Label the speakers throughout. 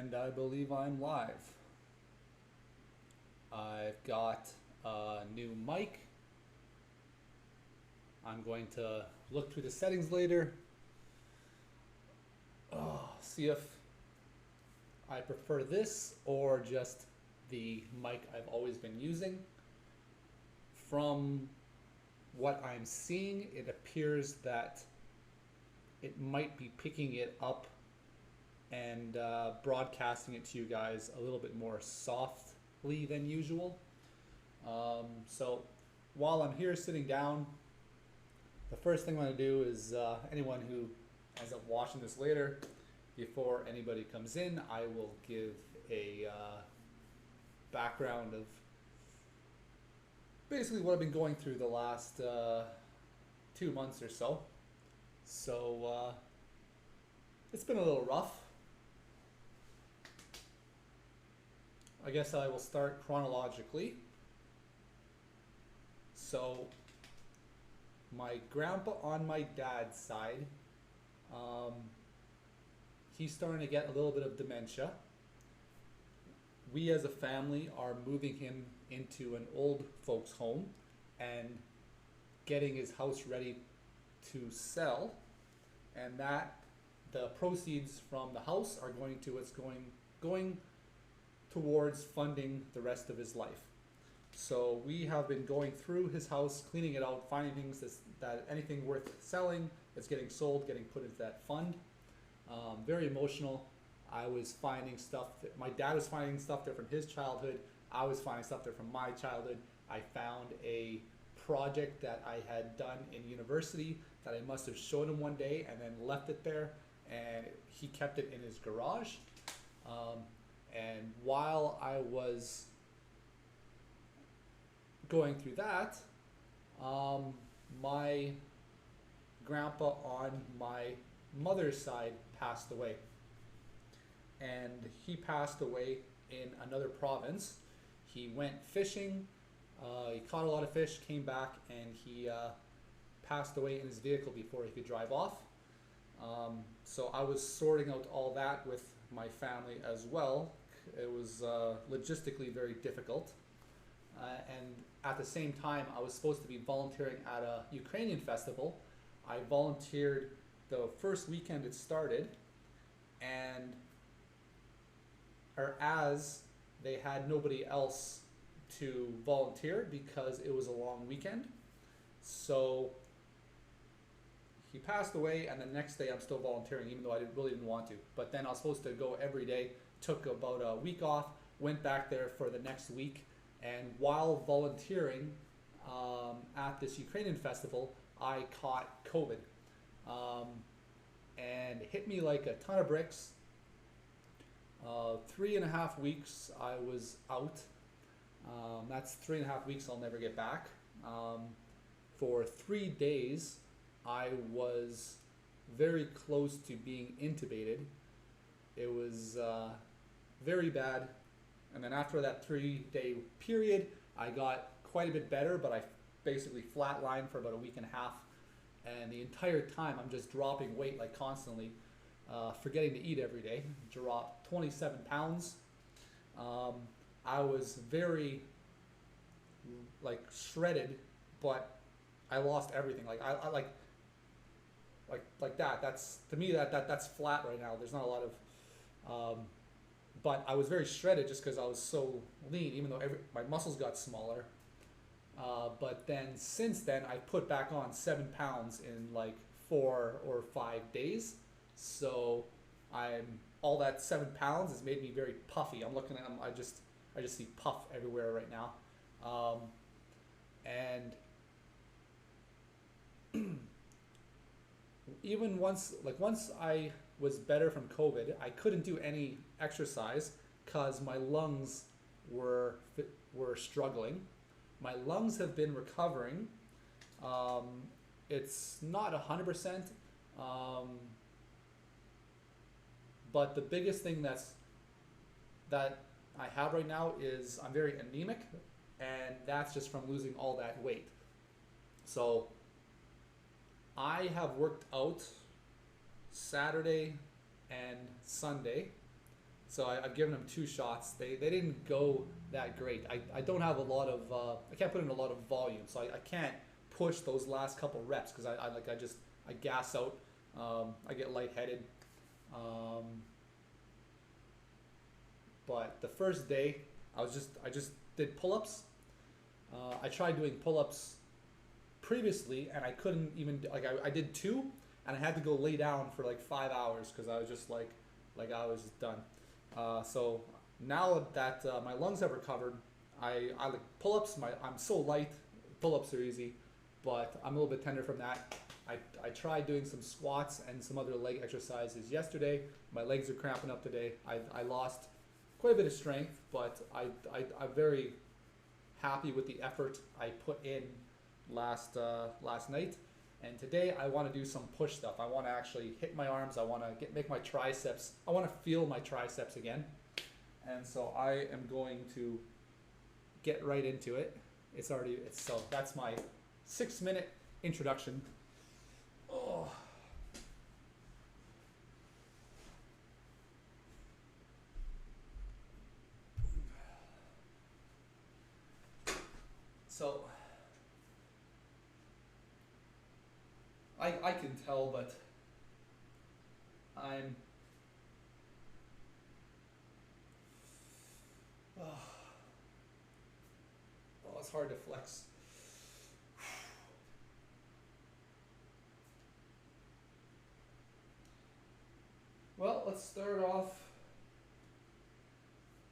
Speaker 1: And I believe I'm live. I've got a new mic. I'm going to look through the settings later. See if I prefer this or just the mic I've always been using. From what I'm seeing, it appears that it might be picking it up and broadcasting it to you guys a little bit more softly than usual. So while I'm here sitting down, the first thing I'm going to do is anyone who ends up watching this later, before anybody comes in, I will give a background of basically what I've been going through the last 2 months or so. So it's been a little rough. I guess I will start chronologically. So my grandpa on my dad's side, he's starting to get a little bit of dementia. We as a family are moving him into an old folks home and getting his house ready to sell, and that the proceeds from the house are going towards funding the rest of his life. So we have been going through his house, cleaning it out, finding things that anything worth selling is getting sold, getting put into that fund. Very emotional. I was finding stuff that my dad was finding stuff there from his childhood. I was finding stuff there from my childhood. I found a project that I had done in university that I must have shown him one day and then left it there, and he kept it in his garage. And while I was going through that, my grandpa on my mother's side passed away. And he passed away in another province. He went fishing, he caught a lot of fish, came back, and he passed away in his vehicle before he could drive off. So I was sorting out all that with my family as well. It was logistically very difficult. And at the same time, I was supposed to be volunteering at a Ukrainian festival. I volunteered the first weekend it started, and as they had nobody else to volunteer because it was a long weekend. So he passed away, and the next day I'm still volunteering, even though I really didn't want to. But then I was supposed to go every day, took about a week off, went back there for the next week, and while volunteering at this Ukrainian festival, I caught COVID. And it hit me like a ton of bricks. 3.5 weeks I was out. That's 3.5 weeks I'll never get back. For 3 days, I was very close to being intubated. It was very bad. And then after that 3-day period, I got quite a bit better, but I basically flatlined for about a week and a half. And the entire time, I'm just dropping weight like constantly, forgetting to eat every day. Dropped 27 pounds. I was very like shredded, but I lost everything. Like I like that. That's to me that's flat right now. There's not a lot of, but I was very shredded just because I was so lean. Even though my muscles got smaller. But then since then, I put back on 7 pounds in like 4 or 5 days. So all that 7 pounds has made me very puffy. I'm looking at them. I just see puff everywhere right now. And even once I was better from COVID, I couldn't do any exercise because my lungs were struggling. My lungs have been recovering. It's not 100%, but the biggest thing that I have right now is I'm very anemic, and that's just from losing all that weight. So I have worked out Saturday and Sunday So I've given them 2 shots. They didn't go that great. I don't have a lot of I can't put in a lot of volume, so I can't push those last couple reps because I gas out. I get lightheaded. Um, but the first day I just did pull-ups. I tried doing pull-ups previously and I couldn't even like I did 2 and I had to go lay down for like 5 hours because I was just like I was just done. So now that my lungs have recovered, I like pull-ups. I'm so light. Pull-ups are easy, but I'm a little bit tender from that. I tried doing some squats and some other leg exercises yesterday. My legs are cramping up today. I lost quite a bit of strength, but I'm very happy with the effort I put in last night. And today I want to do some push stuff. I want to actually hit my arms. I want to make my triceps. I want to feel my triceps again. And so I am going to get right into it. So that's my 6-minute introduction. Oh. So I can tell, but I'm oh, it's hard to flex. Well, let's start off.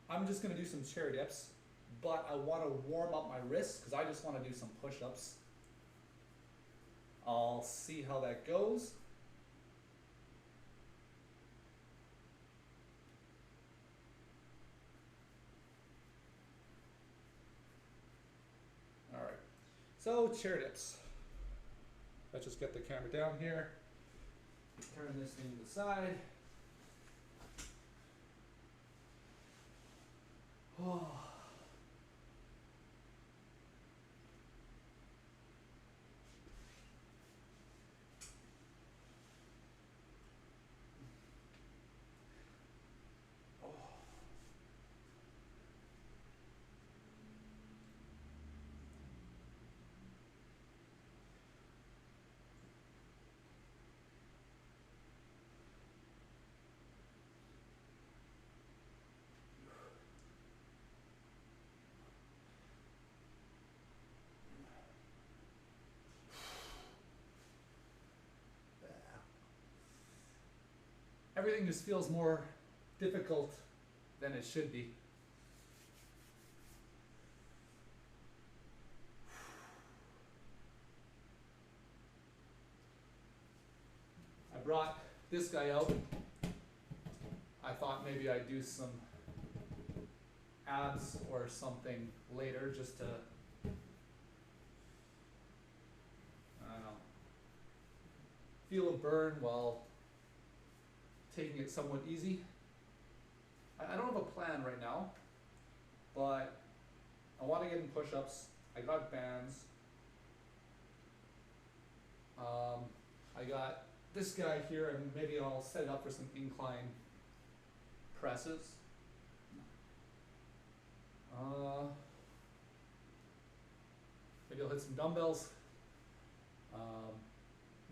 Speaker 1: I'm just going to do some chair dips, but I want to warm up my wrists because I just want to do some push-ups. I'll see how that goes. All right, so chair dips. Let's just get the camera down here. Turn this thing to the side. Oh. Everything just feels more difficult than it should be. I brought this guy out. I thought maybe I'd do some abs or something later just to, I don't know, feel a burn while taking it somewhat easy. I don't have a plan right now, but I want to get in push-ups. I got bands. I got this guy here, and maybe I'll set it up for some incline presses. Maybe I'll hit some dumbbells.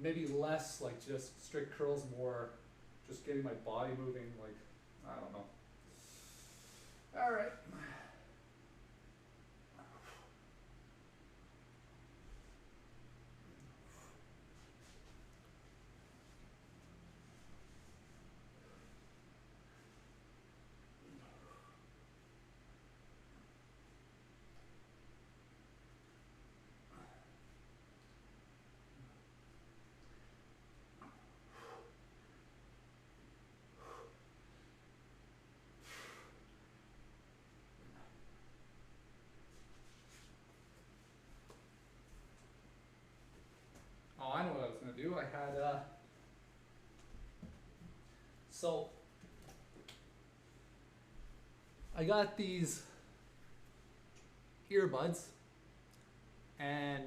Speaker 1: Maybe less like just strict curls, more just getting my body moving, like, I don't know. All right. Oh, I know what I was going to do. I had, so I got these earbuds, and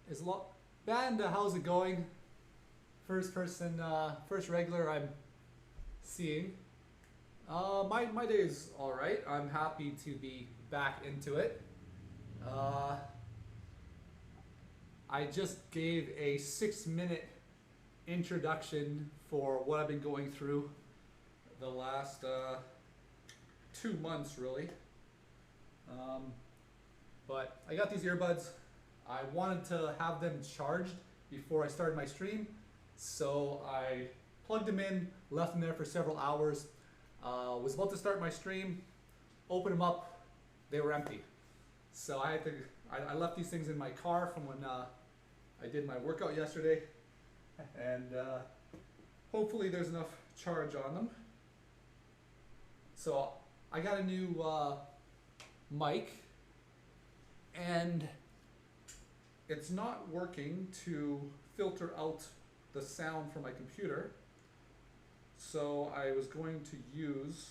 Speaker 1: is band, how's it going? First person, first regular I'm seeing. My day is all right. I'm happy to be back into it. Uh, I just gave a 6 minute introduction for what I've been going through the last 2 months, really. Um, but I got these earbuds. I wanted to have them charged before I started my stream, so I plugged them in, left them there for several hours. Was about to start my stream, opened them up, they were empty. So I left these things in my car from when I did my workout yesterday, and hopefully there's enough charge on them. So I got a new mic, and it's not working to filter out the sound from my computer. So I was going to use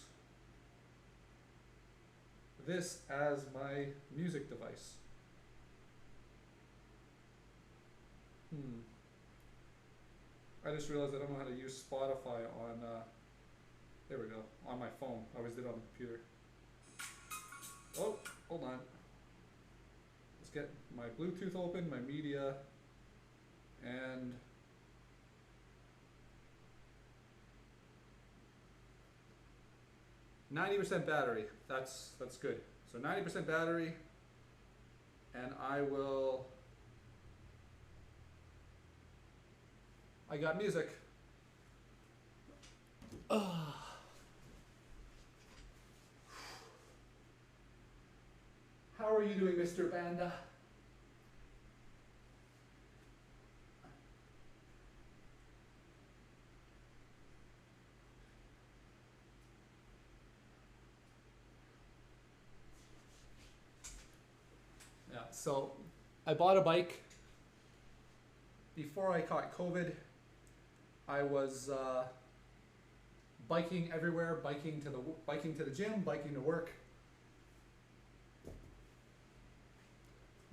Speaker 1: this as my music device. I just realized I don't know how to use Spotify on, there we go, on my phone. I always did it on the computer. Oh, hold on. Let's get my Bluetooth open, my media, and %90 battery. That's good. So 90% battery, and I got music. How are you doing, Mr. Banda? Yeah, so I bought a bike. Before I caught COVID, I was biking everywhere, biking to the gym, biking to work.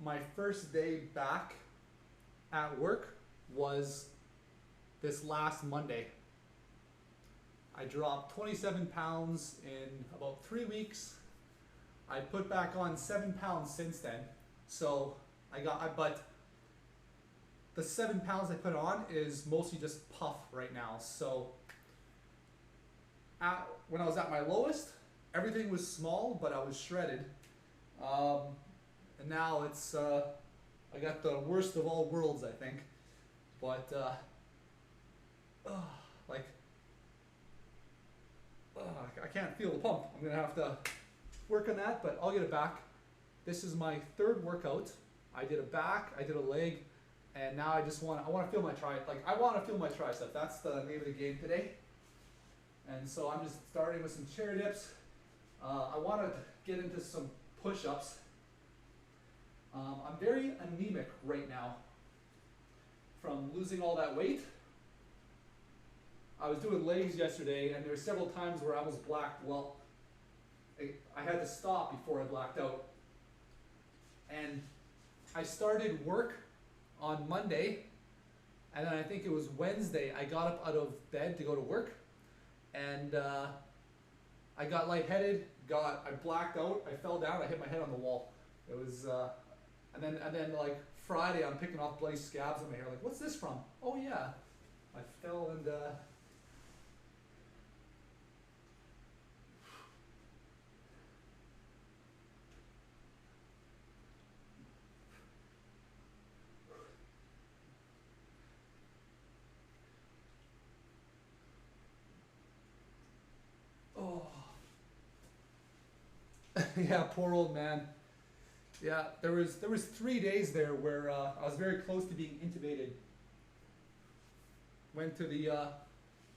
Speaker 1: My first day back at work was this last Monday. I dropped 27 pounds in about 3 weeks. I put back on 7 pounds since then. So but the 7 pounds I put on is mostly just puff right now. So when I was at my lowest, everything was small, but I was shredded. And now it's, I got the worst of all worlds, I think. But, I can't feel the pump. I'm gonna have to work on that, but I'll get it back. This is my third workout. I did a back, I did a leg, and now I want to feel my I want to feel my tricep. That's the name of the game today. And so I'm just starting with some chair dips. I want to get into some push-ups. I'm very anemic right now from losing all that weight. I was doing legs yesterday, and there were several times where I almost blacked. Well, I had to stop before I blacked out. And I started work on Monday, and then I think it was Wednesday, I got up out of bed to go to work, and I got lightheaded, I blacked out, I fell down, I hit my head on the wall. It was, and then like Friday, I'm picking off bloody scabs on my hair, like, what's this from? Oh yeah, I fell and yeah, poor old man. Yeah, there was 3 days there where I was very close to being intubated. Went to the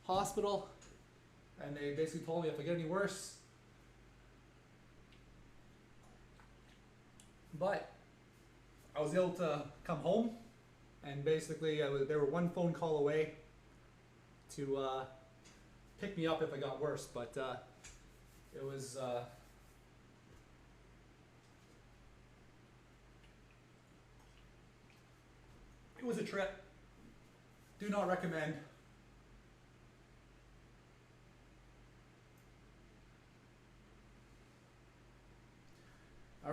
Speaker 1: hospital, and they basically told me if I get any worse. But I was able to come home, and basically they were one phone call away to pick me up if I got worse. But it was. It was a trip. Do not recommend.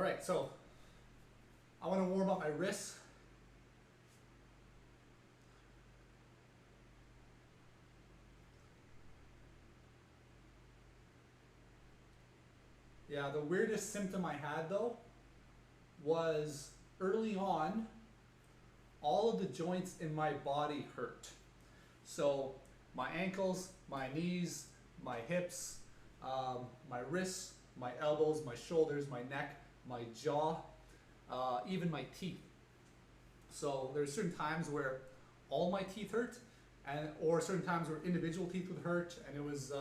Speaker 1: right, so I want to warm up my wrists. Yeah, the weirdest symptom I had though was early on, all of the joints in my body hurt. So my ankles, my knees, my hips, my wrists, my elbows, my shoulders, my neck, my jaw, even my teeth. So there's certain times where all my teeth hurt, and or certain times where individual teeth would hurt, and it was.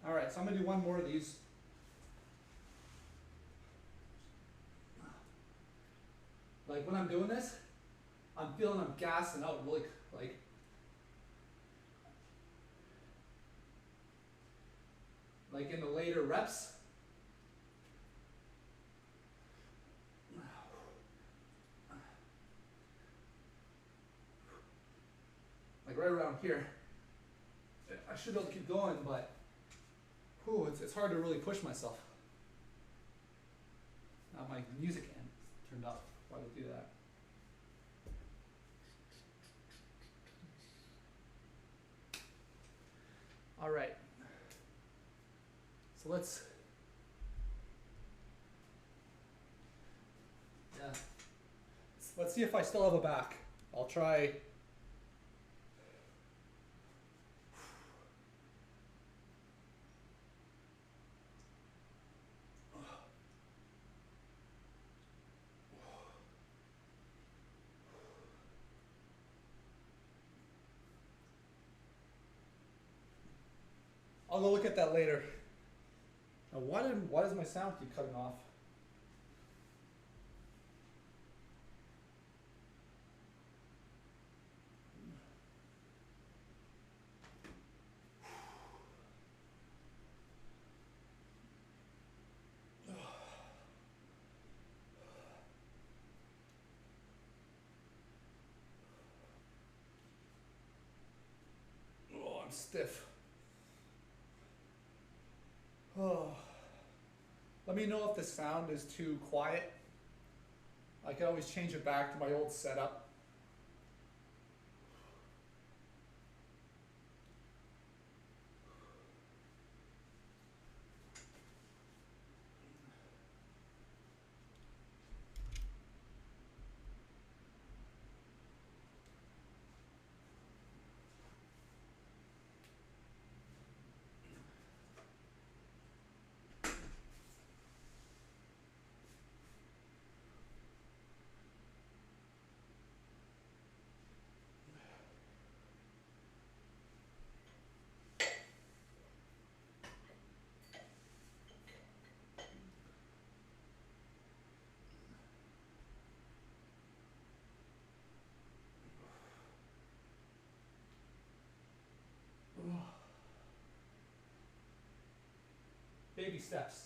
Speaker 1: All right, so I'm gonna do one more of these. Like when I'm doing this, I'm feeling I'm gassing out really like in the later reps. Like right around here. I should be able to keep going, but whew, it's hard to really push myself. Now my music end turned off. Why would it do that? All right. So let's. Yeah. Let's see if I still have a back. I'll try. I'll go look at that later. Now, why does my sound keep cutting off? Oh, I'm stiff. Oh. Let me know if the sound is too quiet. I can always change it back to my old setup. Baby steps.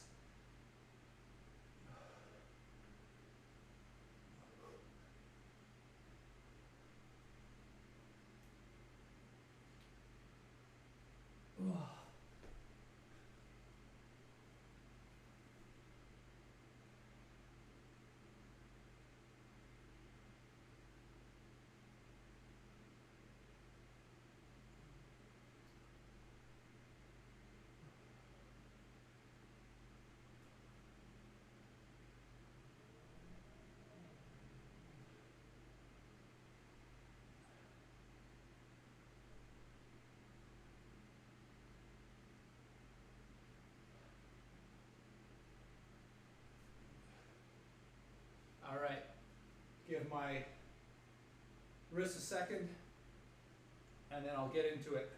Speaker 1: All right. Give my wrist a second, and then I'll get into it.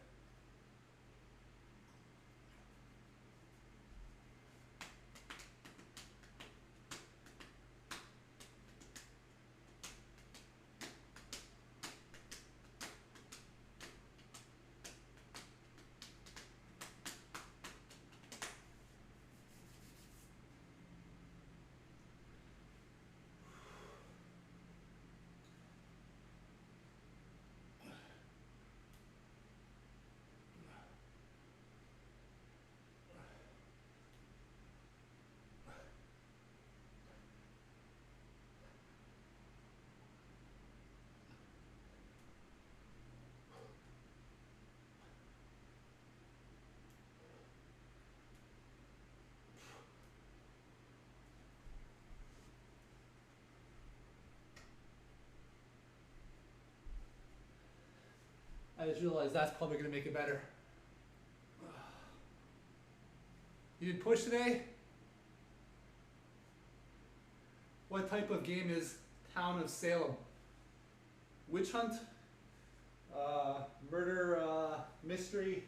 Speaker 1: I just realized that's probably going to make it better. You did push today? What type of game is Town of Salem? Witch hunt? Murder, mystery?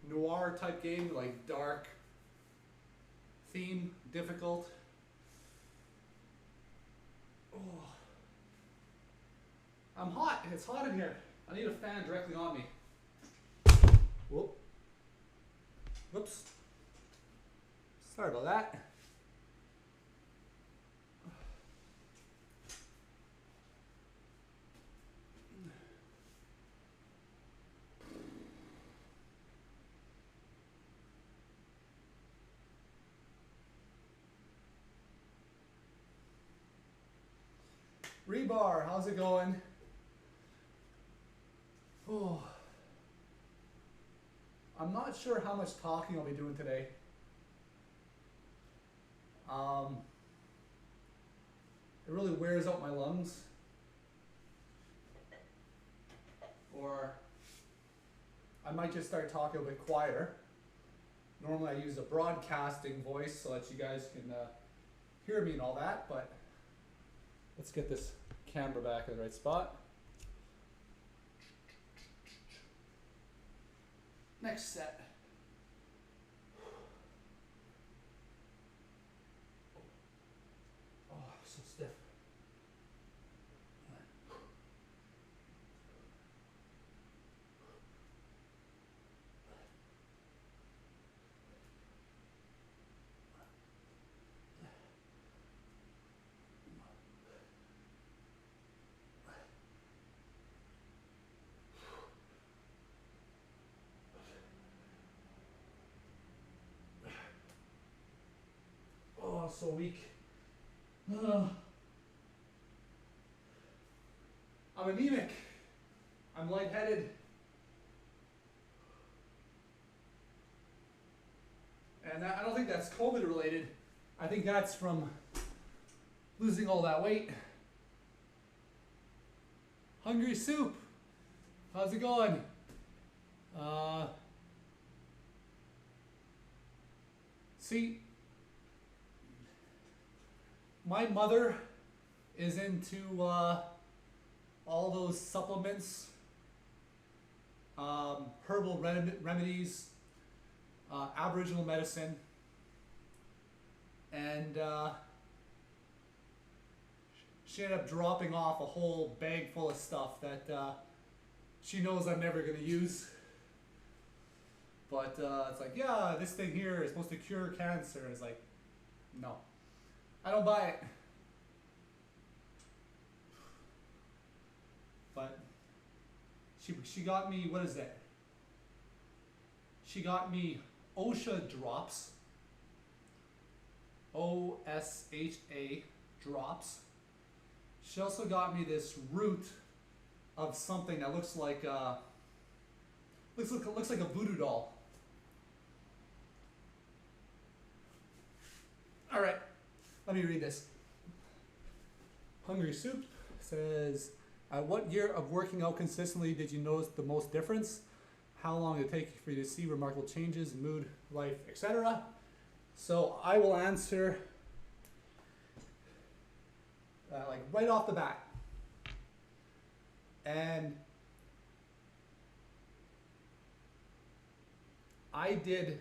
Speaker 1: Noir type game, like dark theme, difficult? Oh. I'm hot. It's hot in here. I need a fan directly on me. Whoop. Whoops. Sorry about that. Rebar, how's it going? Oh. I'm not sure how much talking I'll be doing today. It really wears out my lungs. Or I might just start talking a bit quieter. Normally I use a broadcasting voice so that you guys can hear me and all that, but let's get this camera back in the right spot. Next set. Oh, so stiff. Oh, so weak. I'm anemic. I'm lightheaded. And I don't think that's COVID related. I think that's from losing all that weight. Hungry Soup. How's it going? See, my mother is into all those supplements, herbal remedies, Aboriginal medicine, and she ended up dropping off a whole bag full of stuff that she knows I'm never going to use. But it's like, yeah, this thing here is supposed to cure cancer. And it's like, no, I don't buy it. But she got me, what is that? She got me OSHA drops. OSHA drops. She also got me this root of something that looks like looks like a voodoo doll. All right, let me read this. Hungry Soup says, at what year of working out consistently did you notice the most difference? How long did it take for you to see remarkable changes in mood, life, etc.? So I will answer like right off the bat. And I did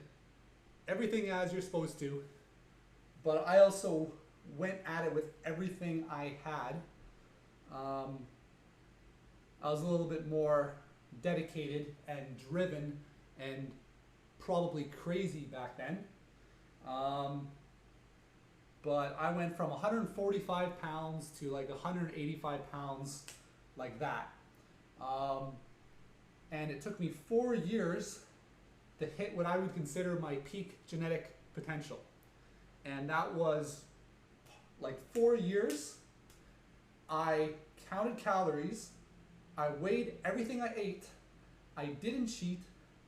Speaker 1: everything as you're supposed to, but I also went at it with everything I had. I was a little bit more dedicated and driven and probably crazy back then. But I went from 145 pounds to like 185 pounds like that. And it took me 4 years to hit what I would consider my peak genetic potential. And that was like 4 years. I counted calories. I weighed everything I ate. I didn't cheat.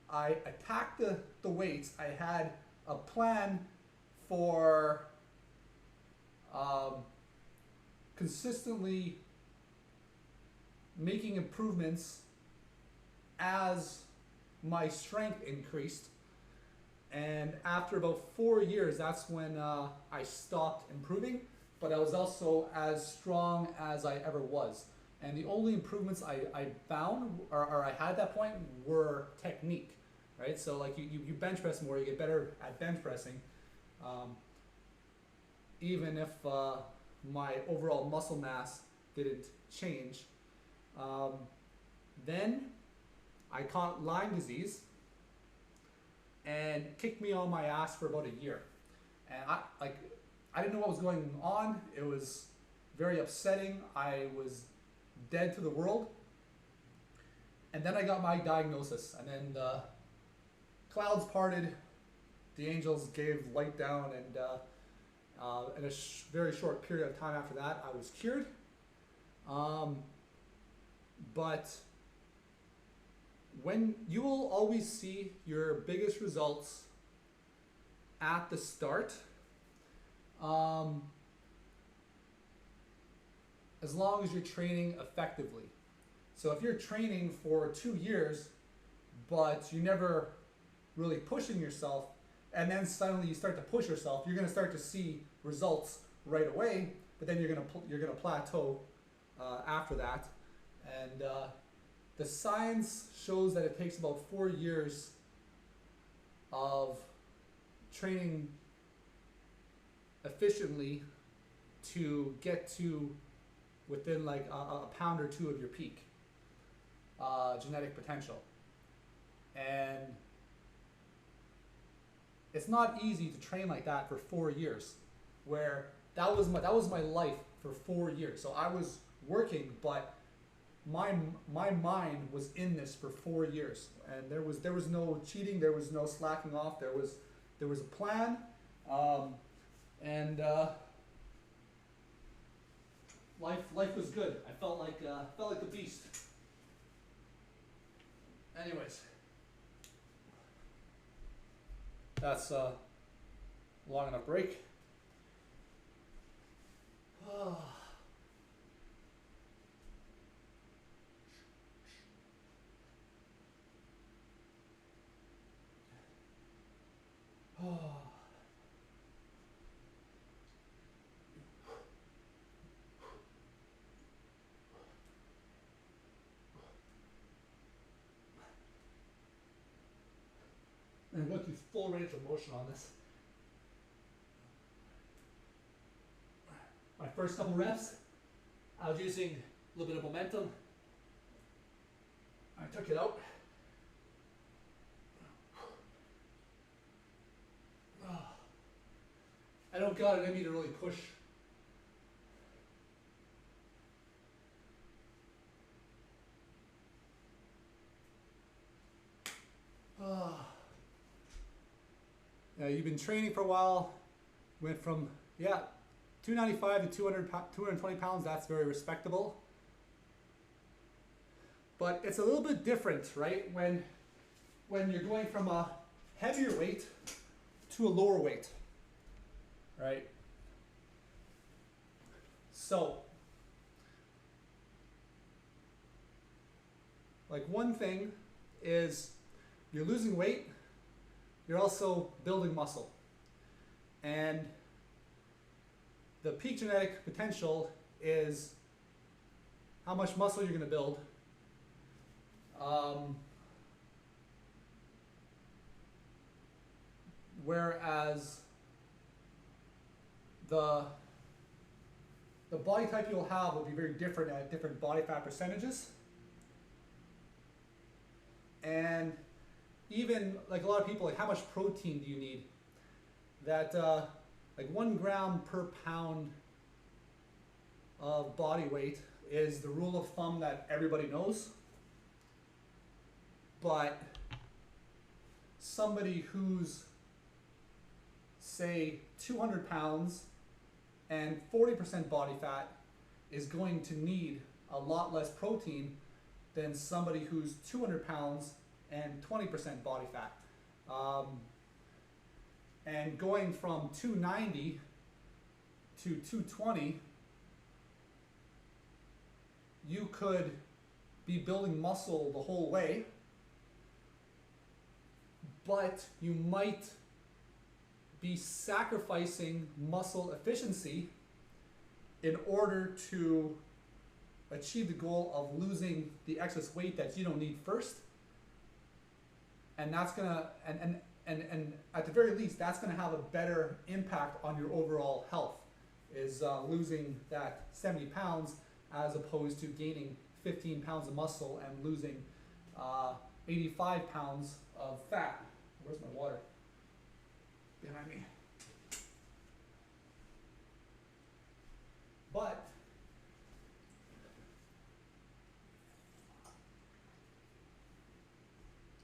Speaker 1: I attacked the weights. I had a plan for consistently making improvements as my strength increased. And after about 4 years, that's when I stopped improving, but I was also as strong as I ever was. And the only improvements I found or I had at that point were technique, right? So like you bench press more, you get better at bench pressing, even if my overall muscle mass didn't change. Then I caught Lyme disease and kicked me on my ass for about a year. And I didn't know what was going on. It was very upsetting. I was dead to the world. And then I got my diagnosis, and then the clouds parted, the angels gave light down, and in a very short period of time after that, I was cured. But when you will always see your biggest results at the start, as long as you're training effectively. So if you're training for 2 years, but you never really pushing yourself, and then suddenly you start to push yourself, you're going to start to see results right away, but then you're going to plateau after that. And the science shows that it takes about 4 years of training efficiently to get to within like a pound or two of your peak genetic potential. And it's not easy to train like that for 4 years, where that was my life for 4 years. So I was working, but my mind was in this for 4 years, and there was no cheating, there was no slacking off, there was a plan, and life was good. I felt like the beast. Anyways, that's a long enough break. And went through full range of motion on this. My first couple reps, I was using a little bit of momentum. I took it out. I don't got it in me to really push. Now you've been training for a while, went from 295 to 220 pounds, that's very respectable. But it's a little bit different, right? When you're going from a heavier weight to a lower weight, right? So, like one thing is you're losing weight, you're also building muscle. And the peak genetic potential is how much muscle you're going to build. Whereas the body type you'll have will be very different at different body fat percentages. And even like a lot of people, like how much protein do you need? That like 1 gram per pound of body weight is the rule of thumb that everybody knows. But somebody who's, say, 200 pounds and 40% body fat is going to need a lot less protein than somebody who's 200 pounds and 20% body fat. And going from 290 to 220 you could be building muscle the whole way, but you might be sacrificing muscle efficiency in order to achieve the goal of losing the excess weight that you don't need first. And that's gonna, and at the very least, that's gonna have a better impact on your overall health, is losing that 70 pounds as opposed to gaining 15 pounds of muscle and losing 85 pounds of fat. Where's my water? Behind me. But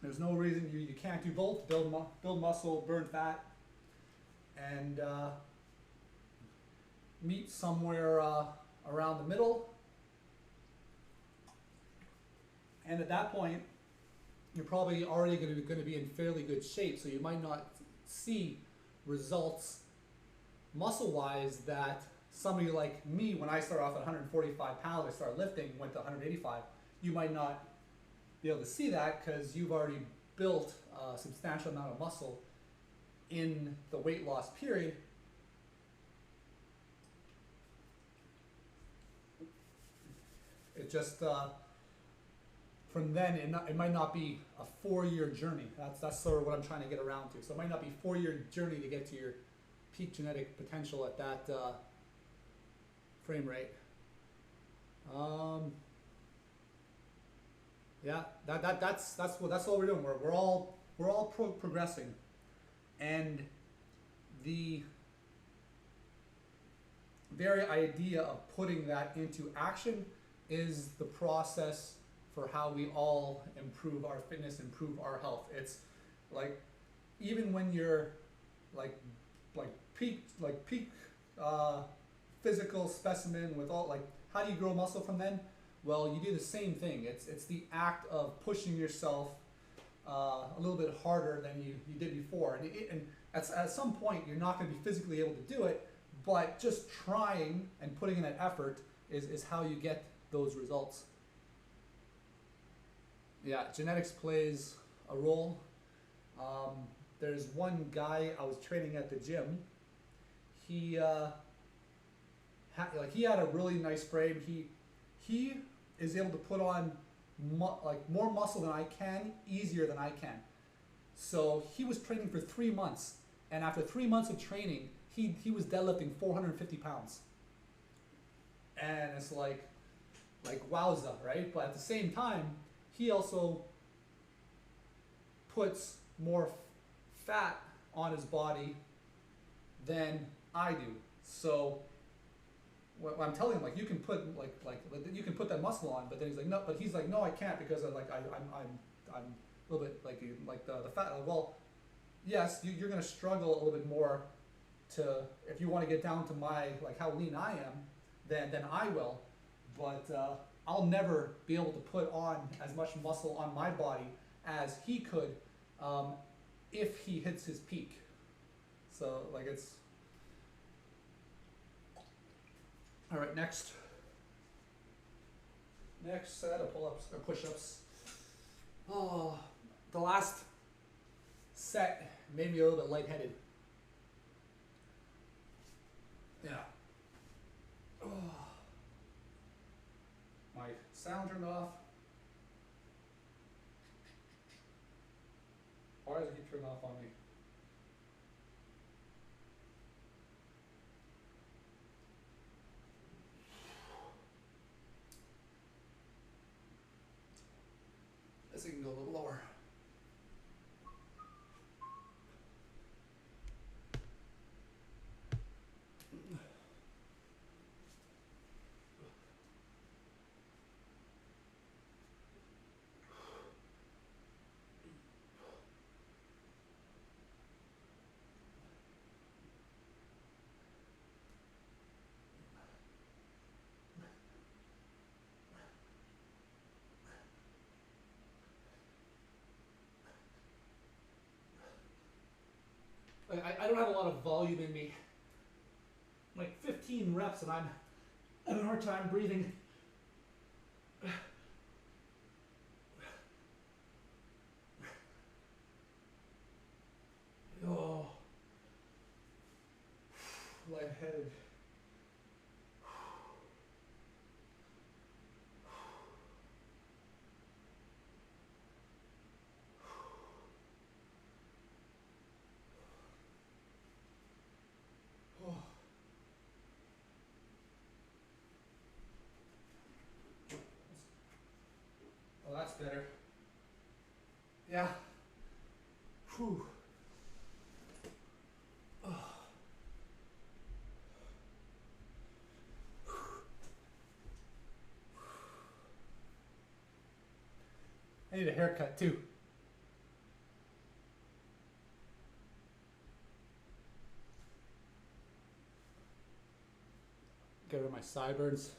Speaker 1: there's no reason you can't do both. Build muscle, burn fat, and meet somewhere around the middle. And at that point, you're probably already going to be in fairly good shape, so you might not see results muscle-wise that somebody like me, when I started off at 145 pounds, I started lifting, went to 185, you might not be able to see that because you've already built a substantial amount of muscle in the weight loss period. It just, from then, it might not be a 4-year journey. That's sort of what I'm trying to get around to. So it might not be a 4-year journey to get to your peak genetic potential at that frame rate. Yeah, that's what we're doing. We're all progressing, and the very idea of putting that into action is the process for how we all improve our fitness, improve our health. It's like, even when you're like peak physical specimen with all, like, how do you grow muscle from then? Well, you do the same thing. It's the act of pushing yourself a little bit harder than you did before, and at some point you're not going to be physically able to do it, but just trying and putting in that effort is how you get those results. Yeah, genetics plays a role. There's one guy I was training at the gym. He had a really nice frame. He is able to put on more muscle than I can, easier than I can. So he was training for 3 months, and after 3 months of training, he was deadlifting 450 pounds. And it's like wowza, right? But at the same time, he also puts more fat on his body than I do. So what I'm telling him, like, you can put you can put that muscle on, but then he's like no, I can't, because I'm a little bit like the fat. Well, yes, you're going to struggle a little bit more to, if you want to get down to my, like, how lean I am, than I will, but I'll never be able to put on as much muscle on my body as he could if he hits his peak. So, like, it's all right. Next set of pull-ups or push-ups. Oh, the last set made me a little bit lightheaded. Yeah. Oh. My sound turned off. Why does it keep turning off on me? This thing can go a little lower. I don't have a lot of volume in me. Like 15 reps and I'm having a hard time breathing. lightheaded. Oh, that's better. Yeah. Whew. I need a haircut too. Get rid of my sideburns.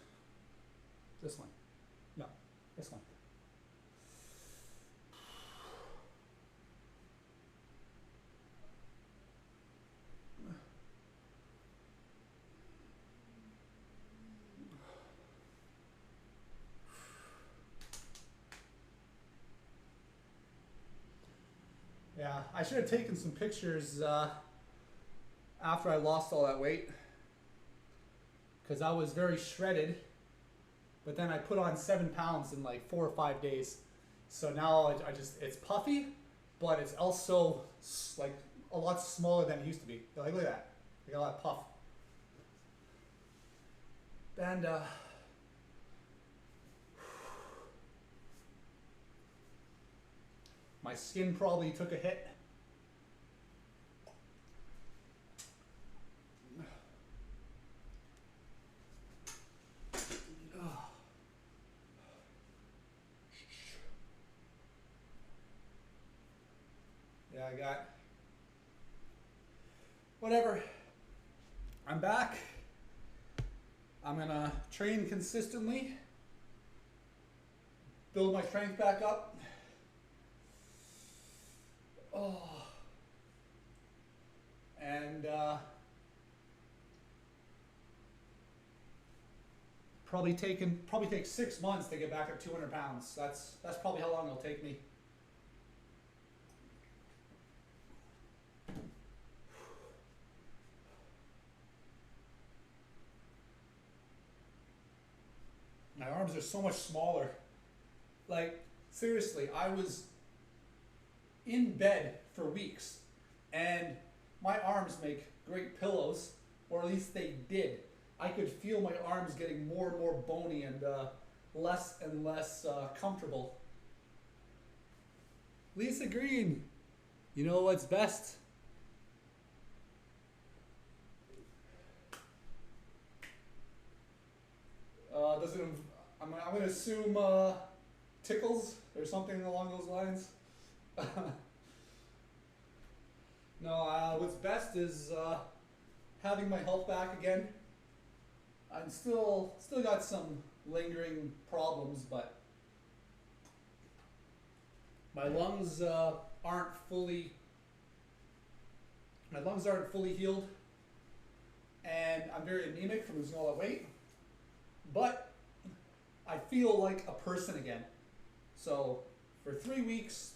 Speaker 1: This one. No, this one. Yeah, I should have taken some pictures after I lost all that weight, because I was very shredded, but then I put on 7 pounds in like 4 or 5 days. So now I just, it's puffy, but it's also like a lot smaller than it used to be. Like, look at that. I got a lot of puff. And my skin probably took a hit. Yeah, I got, whatever. I'm back. I'm gonna train consistently, build my strength back up. Oh. And probably take 6 months to get back up 200 pounds. That's probably how long it'll take me. My arms are so much smaller. Like, seriously, I was in bed for weeks, and my arms make great pillows, or at least they did. I could feel my arms getting more and more bony and less comfortable. Lisa Green, you know what's best? Does it? I'm going to assume tickles or something along those lines. No, what's best is having my health back again. I'm still got some lingering problems, but my lungs aren't fully healed, and I'm very anemic from losing all that weight. But I feel like a person again. So for 3 weeks,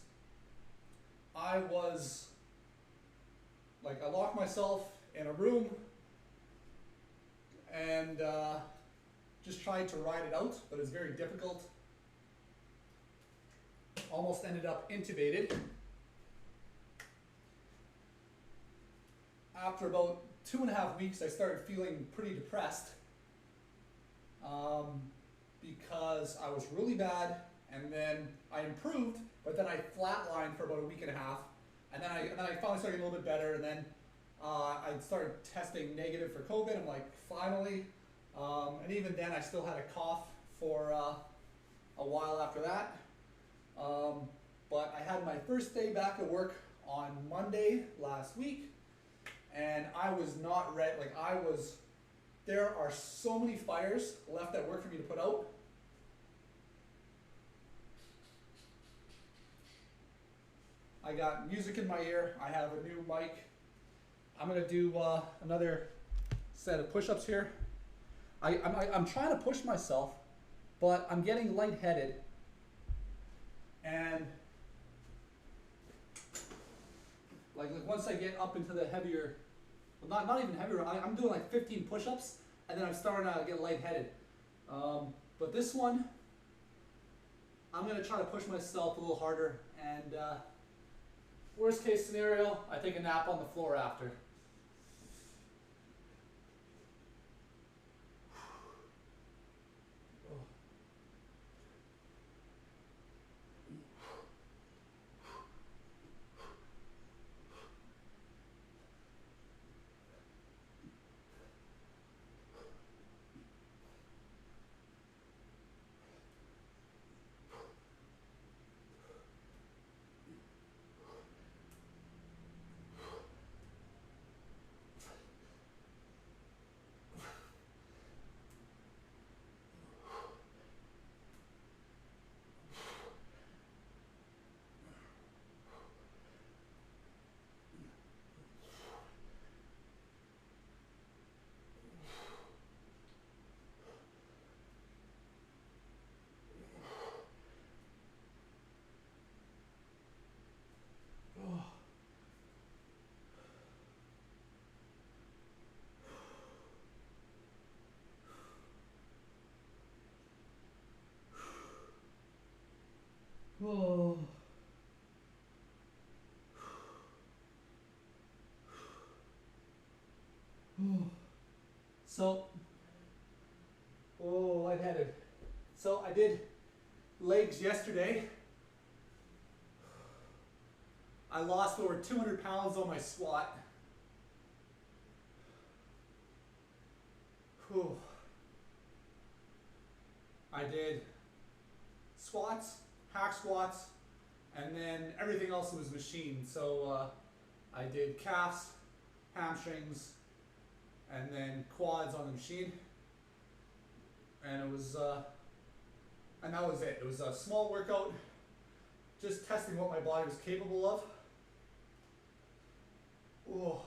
Speaker 1: I was like, I locked myself in a room and just tried to ride it out, but it was very difficult. Almost ended up intubated. After about 2.5 weeks, I started feeling pretty depressed because I was really bad, and then I improved, but then I flatlined for about 1.5 weeks, and then I finally started getting a little bit better, and then I started testing negative for COVID. I'm like, finally, and even then I still had a cough for a while after that. But I had my first day back at work on Monday last week, and I was not ready. Like, there are so many fires left at work for me to put out. I got music in my ear. I have a new mic. I'm gonna do another set of push-ups here. I'm trying to push myself, but I'm getting lightheaded. And like once I get up into the heavier well, not even heavy. I'm doing like 15 push-ups, and then I'm starting to get lightheaded. But this one, I'm gonna try to push myself a little harder. And worst case scenario, I take a nap on the floor after. Oh. So, lightheaded. So I did legs yesterday. I lost over 200 pounds on my squat. Whew. I did squats, hack squats, and then everything else was machine. So I did calves, hamstrings, and then quads on the machine. And it was, and that was it. It was a small workout, just testing what my body was capable of. Oh.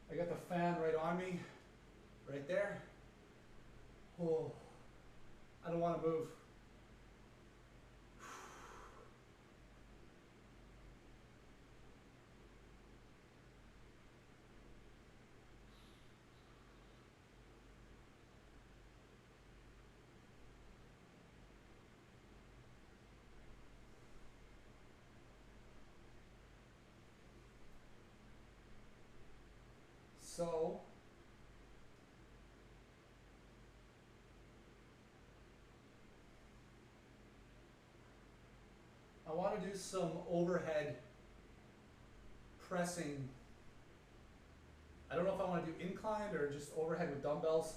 Speaker 1: I got the fan right on me, right there. Oh, I don't want to move. So, I want to do some overhead pressing. I don't know if I want to do inclined or just overhead with dumbbells.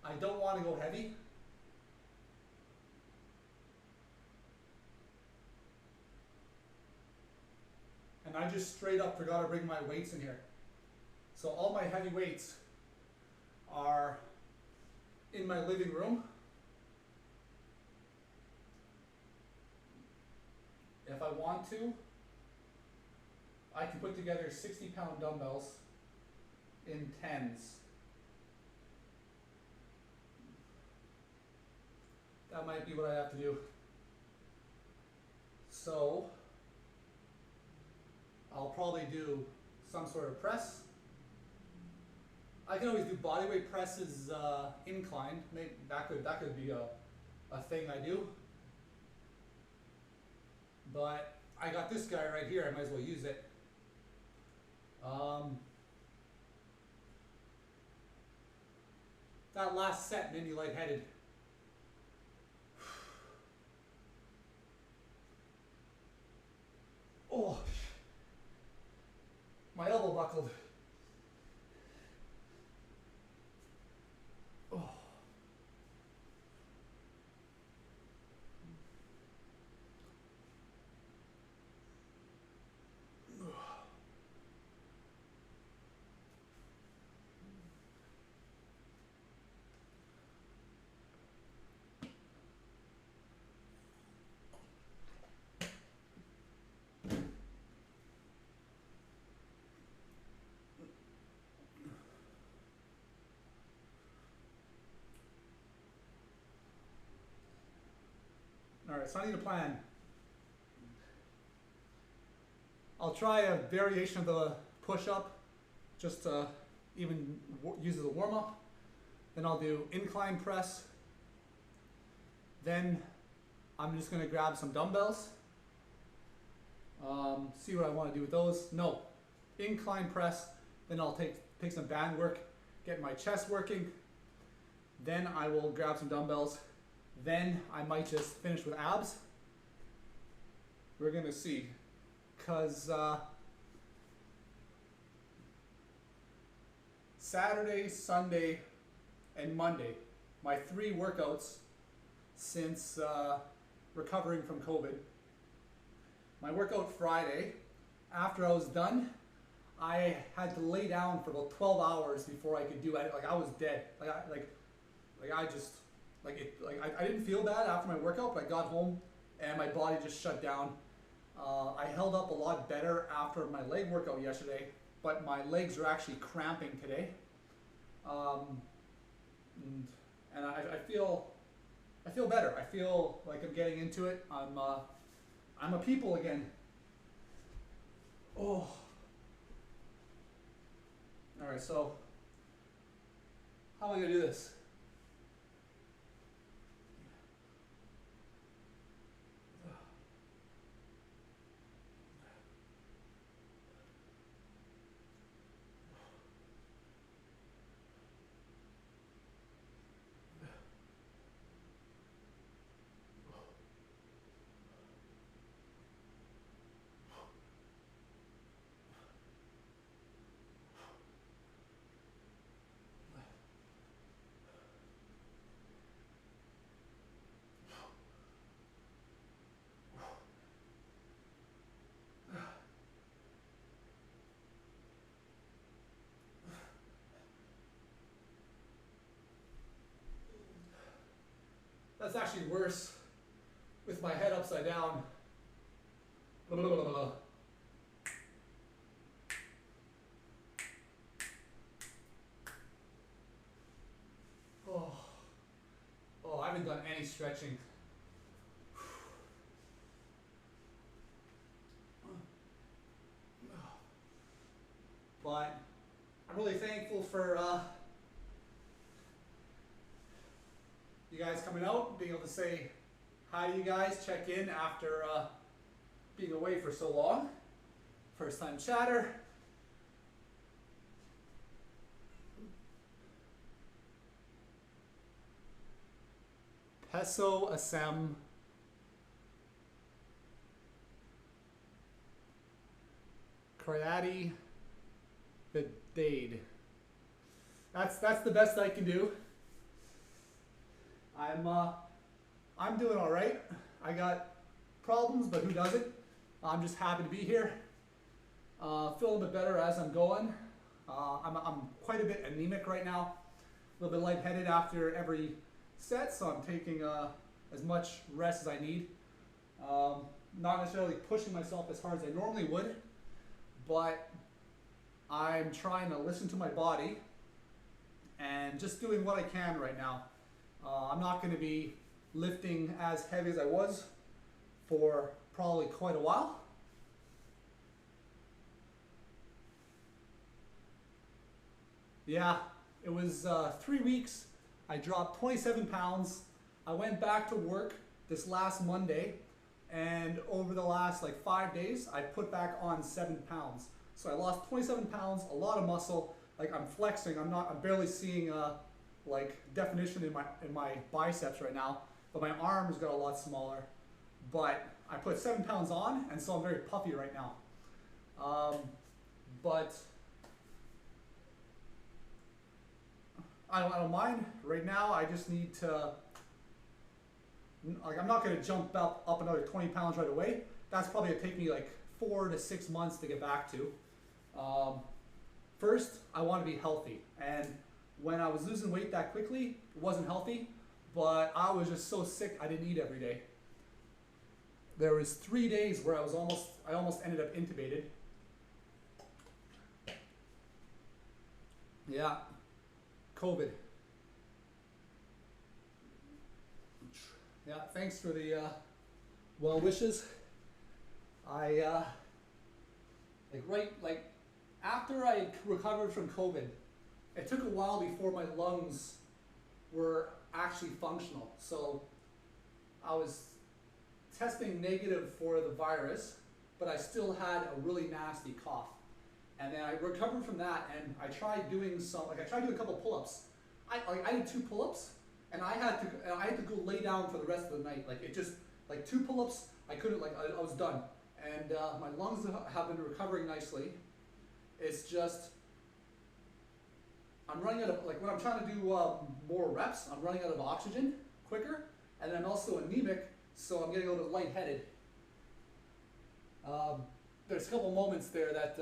Speaker 1: I don't want to go heavy. And I just straight up forgot to bring my weights in here. So all my heavy weights are in my living room. If I want to, I can put together 60-pound dumbbells in tens. That might be what I have to do. So I'll probably do some sort of press. I can always do bodyweight presses inclined. Maybe that could be a thing I do. But I got this guy right here. I might as well use it. That last set made me lightheaded. Oh, my elbow buckled. Oh. All right, so I need a plan. I'll try a variation of the push-up, just to even use as a warm-up. Then I'll do incline press. Then I'm just gonna grab some dumbbells. See what I want to do with those. No, incline press. Then I'll take some band work, get my chest working. Then I will grab some dumbbells. Then I might just finish with abs. We're gonna see, cause Saturday, Sunday, and Monday, my 3 workouts since recovering from COVID. My workout Friday, after I was done, I had to lay down for about 12 hours before I could do it. Like I was dead. I didn't feel bad after my workout, but I got home and my body just shut down. I held up a lot better after my leg workout yesterday, but my legs are actually cramping today. And I feel better. I feel like I'm getting into it. I'm a people again. Oh. All right, so how am I gonna do this? That's actually worse with my head upside down. Blah, blah, blah, blah. Oh, I haven't done any stretching. But I'm really thankful for you guys coming out, being able to say hi to you guys, check in after being away for so long. First time chatter. Peso Asem. Creati the Dade. That's the best I can do. I'm doing all right. I got problems, but who doesn't? I'm just happy to be here. Feeling a bit better as I'm going. I'm quite a bit anemic right now. A little bit lightheaded after every set, so I'm taking as much rest as I need. Not necessarily pushing myself as hard as I normally would, but I'm trying to listen to my body and just doing what I can right now. I'm not going to be lifting as heavy as I was for probably quite a while. Yeah, it was 3 weeks. I dropped 27 pounds. I went back to work this last Monday, and over the last 5 days, I put back on 7 pounds. So I lost 27 pounds, a lot of muscle. Like I'm flexing. I'm barely seeing definition in my biceps right now, but my arms got a lot smaller. But I put 7 pounds on, and so I'm very puffy right now. But I don't mind right now. I just need to, I'm not going to jump up another 20 pounds right away. That's probably going to take me 4 to 6 months to get back to. First, I want to be healthy, and when I was losing weight that quickly, it wasn't healthy, but I was just so sick I didn't eat every day. There was 3 days where I almost ended up intubated. Yeah, COVID. Yeah, thanks for the Well wishes. I like after I recovered from COVID, it took a while before my lungs were actually functional. So I was testing negative for the virus, but I still had a really nasty cough. And then I recovered from that, and I tried doing a couple pull-ups. I did 2 pull-ups, and I had to go lay down for the rest of the night. Like it just, like 2 pull-ups, I couldn't, I was done. And my lungs have been recovering nicely. It's just, I'm running out of, like when I'm trying to do more reps, I'm running out of oxygen quicker, and then I'm also anemic, so I'm getting a little bit lightheaded. There's a couple moments there that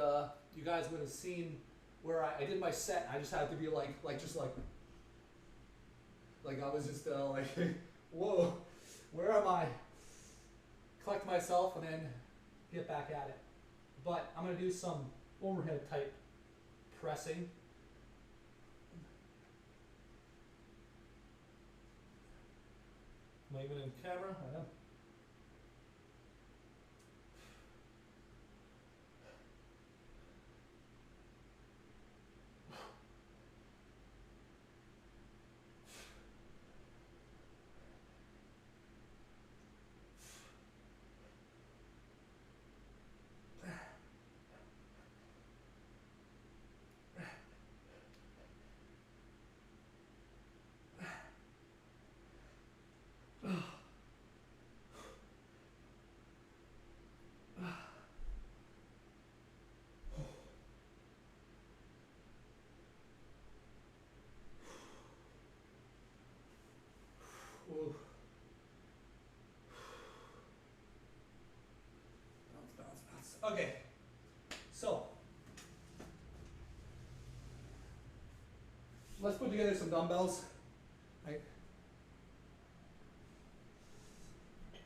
Speaker 1: you guys would have seen where I did my set. I just had to be like I was just like, whoa, where am I? Collect myself and then get back at it. But I'm going to do some overhead type pressing. Am I even in camera? I know. Ooh. Bounce. Okay, so let's put together some dumbbells.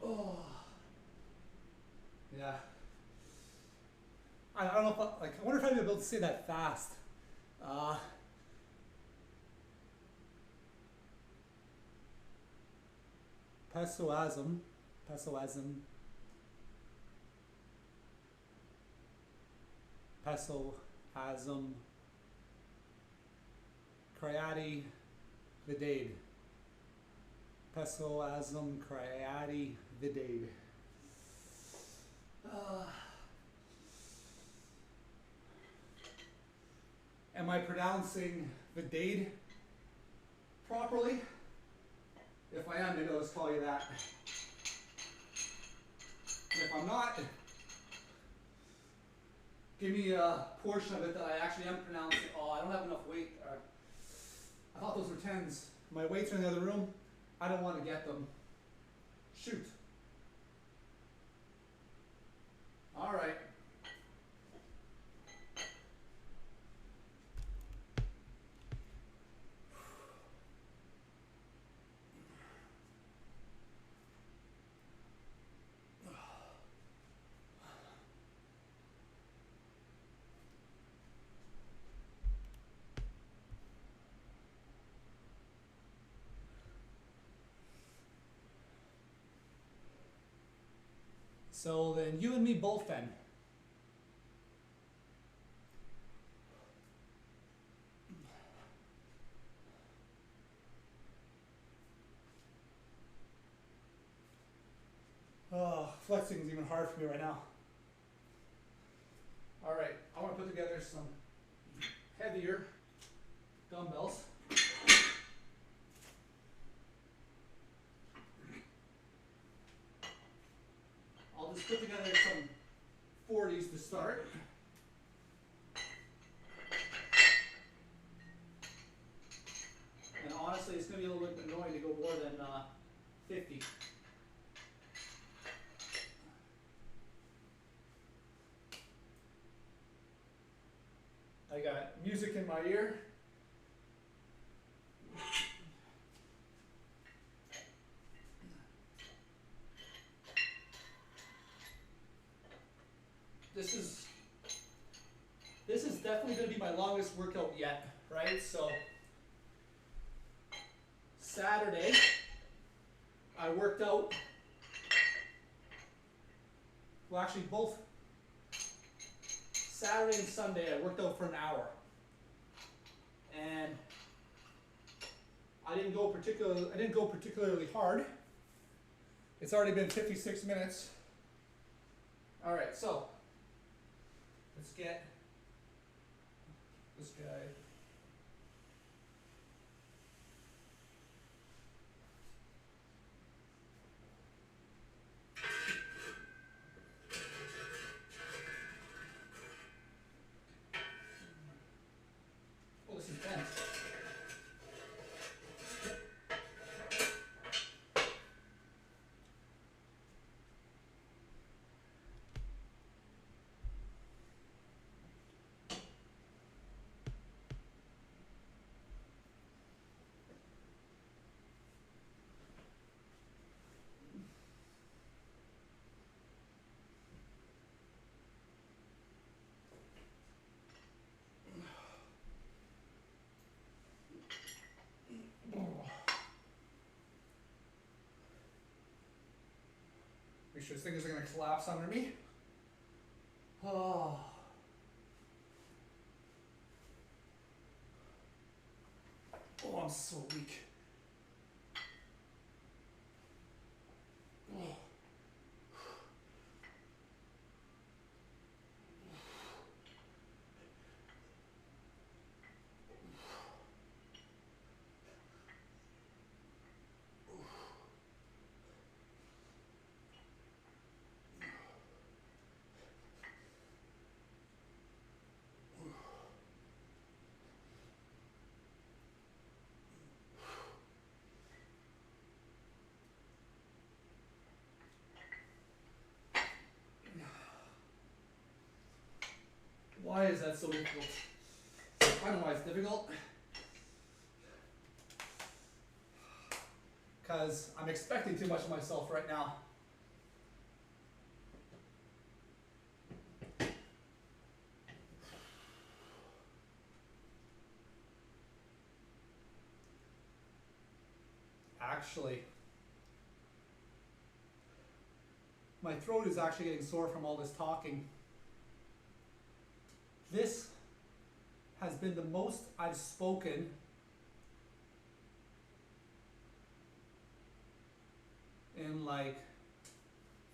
Speaker 1: Oh, yeah. I don't know if I wonder if I'd be able to say that fast. Pesoasm, creati vidade. Pesoasm creati vidade. Am I pronouncing vidade properly? If I am, maybe I'll just call you that. And if I'm not, give me a portion of it that I actually am pronouncing. Oh, I don't have enough weight. I thought those were 10s. My weights are in the other room. I don't want to get them. Shoot. All right. So then you and me both then. Oh, flexing is even hard for me right now. All right, I want to put together some heavier dumbbells. I'll just put together some 40s to start. And honestly, it's going to be a little bit annoying to go more than 50. I got music in my ear. This is definitely going to be my longest workout yet, right? So Saturday, I worked out well actually both Saturday and Sunday I worked out for an hour. And I didn't go particularly hard. It's already been 56 minutes. All right, so let's get this guy. Oh, this is bent. Make sure this thing isn't going to collapse under me. Oh. Oh, I'm so weak. Oh. Why is that so difficult? I don't know why it's difficult. Because I'm expecting too much of myself right now. Actually, my throat is actually getting sore from all this talking. This has been the most I've spoken in like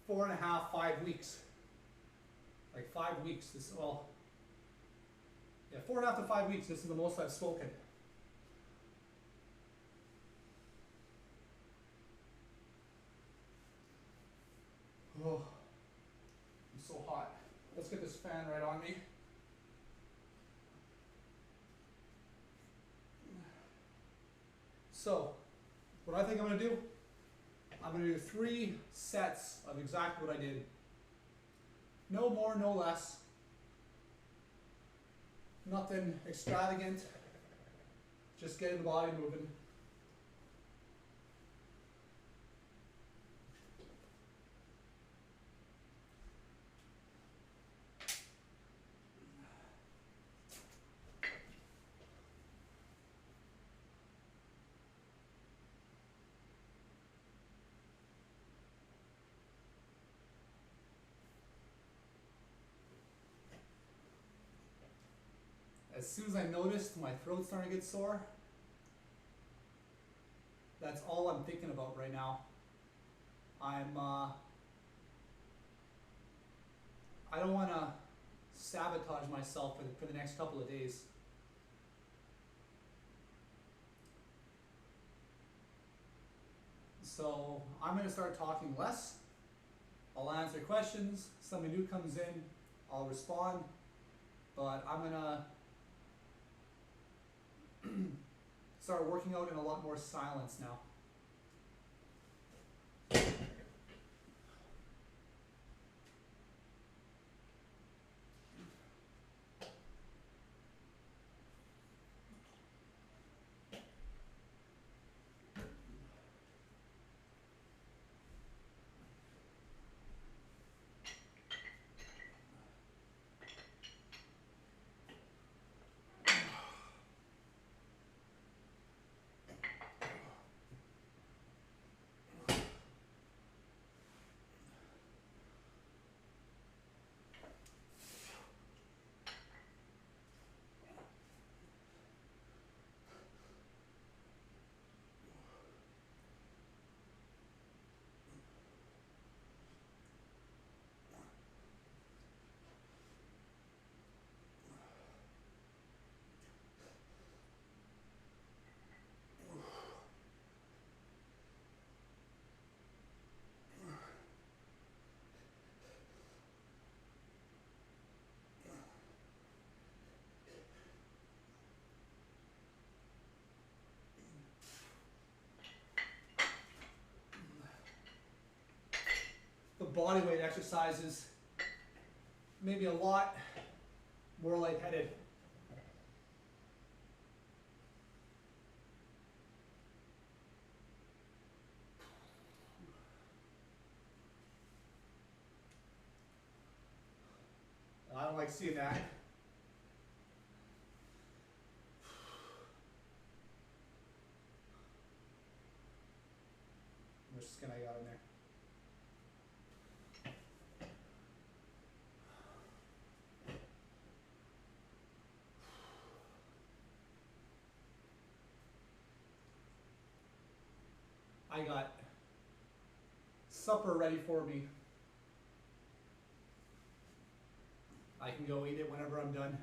Speaker 1: 4.5, 5 weeks. Like 5 weeks. Well, yeah, 4.5 to 5 weeks. This is the most I've spoken. Oh, I'm so hot. Let's get this fan right on me. So, what I think I'm going to do, I'm going to do 3 sets of exactly what I did. No more, no less. Nothing extravagant. Just getting the body moving. As soon as I noticed my throat starting to get sore, that's all I'm thinking about right now. I don't want to sabotage myself for the next couple of days. So I'm going to start talking less. I'll answer questions. Somebody new comes in, I'll respond. But I'm going to start working out in a lot more silence now.
Speaker 2: body weight exercises, maybe a lot more lightheaded. I don't like seeing that. How much skin I got in there? I got supper ready for me. I can go eat it whenever I'm done.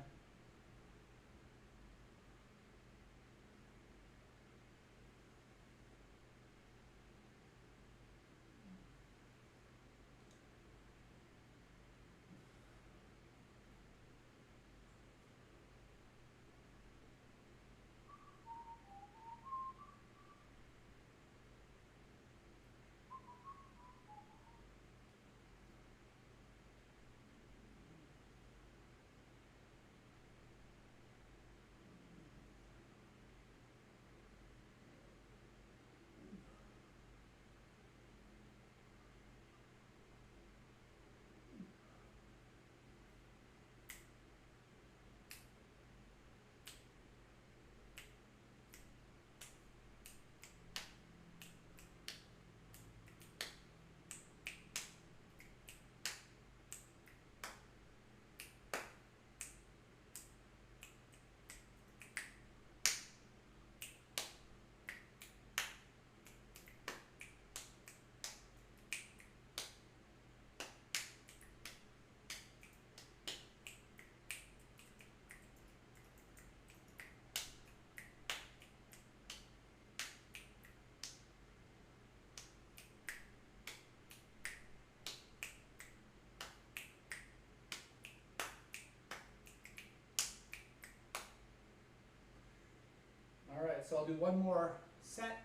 Speaker 2: All right, so I'll do one more set.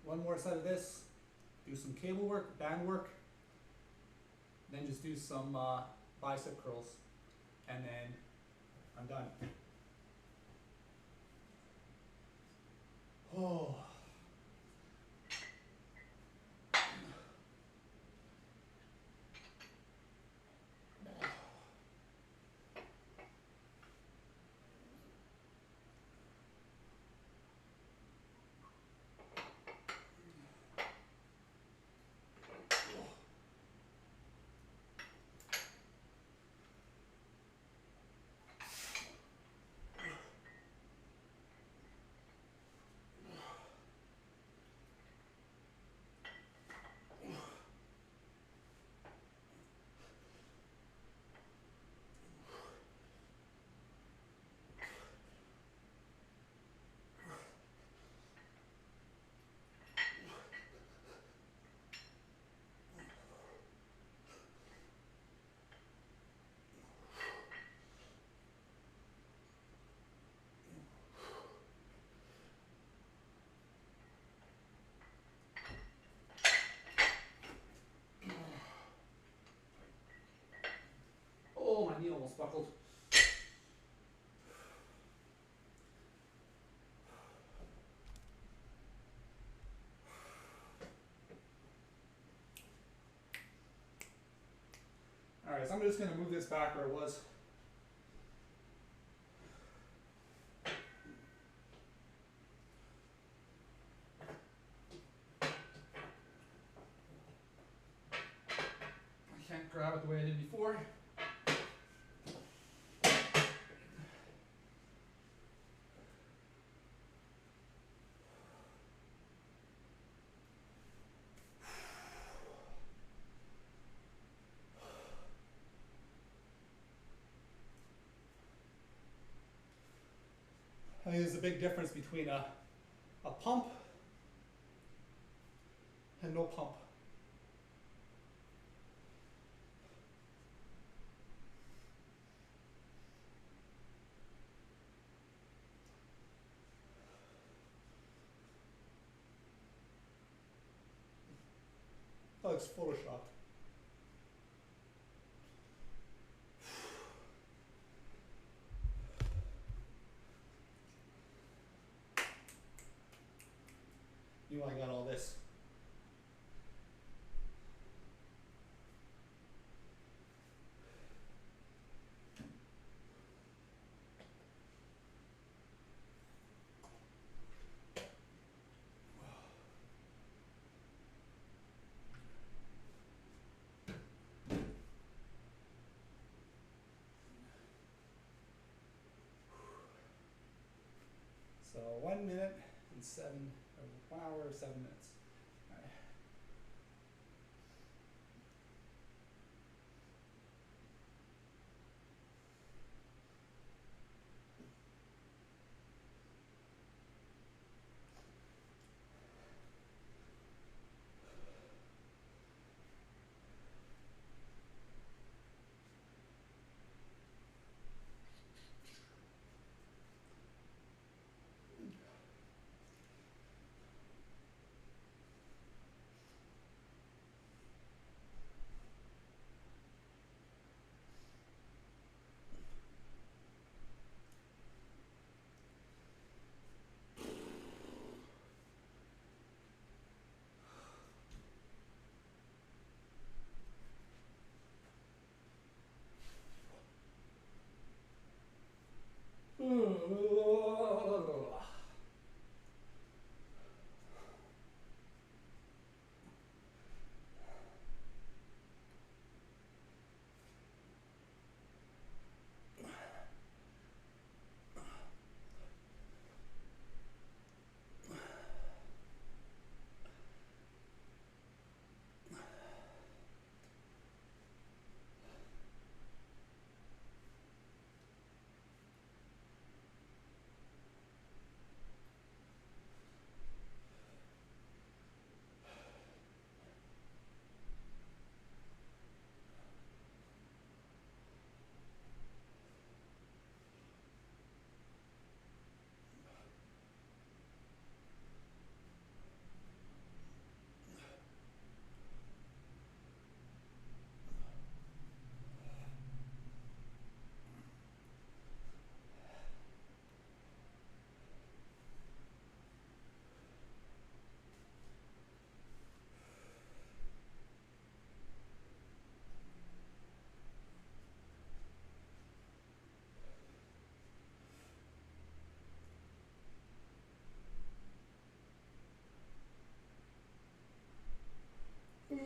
Speaker 2: One more set of this. Do some cable work, band work. Then just do some bicep curls. And then I'm done. Oh. Oh, my knee almost buckled. All right, so I'm just going to move this back where it was. I can't grab it the way I did before. I think there's a big difference between a pump and no pump. That looks photoshopped. You know I got all this. So 1 minute and 1 hour and 7 minutes. All right.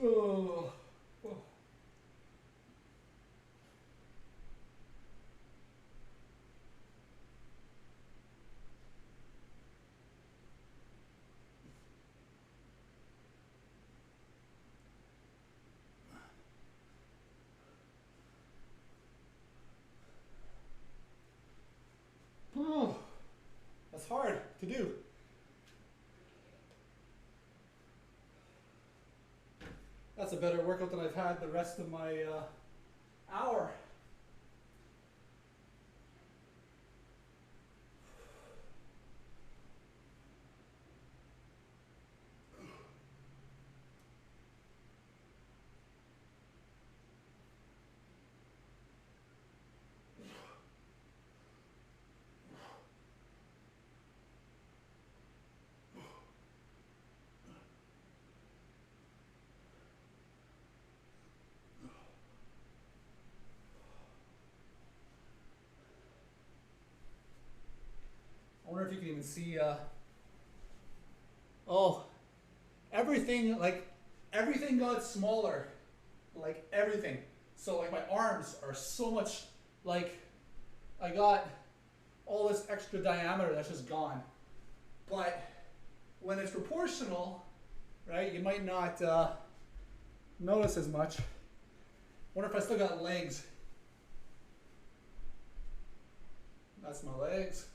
Speaker 2: Oh. Oh. Oh. That's hard to do. That's a better workout than I've had the rest of my hour. I wonder if you can even see, oh, everything, like, everything got smaller. Like, everything. So, like, my arms are so much, like, I got all this extra diameter that's just gone. But when it's proportional, right, you might not notice as much. Wonder if I still got legs. That's my legs.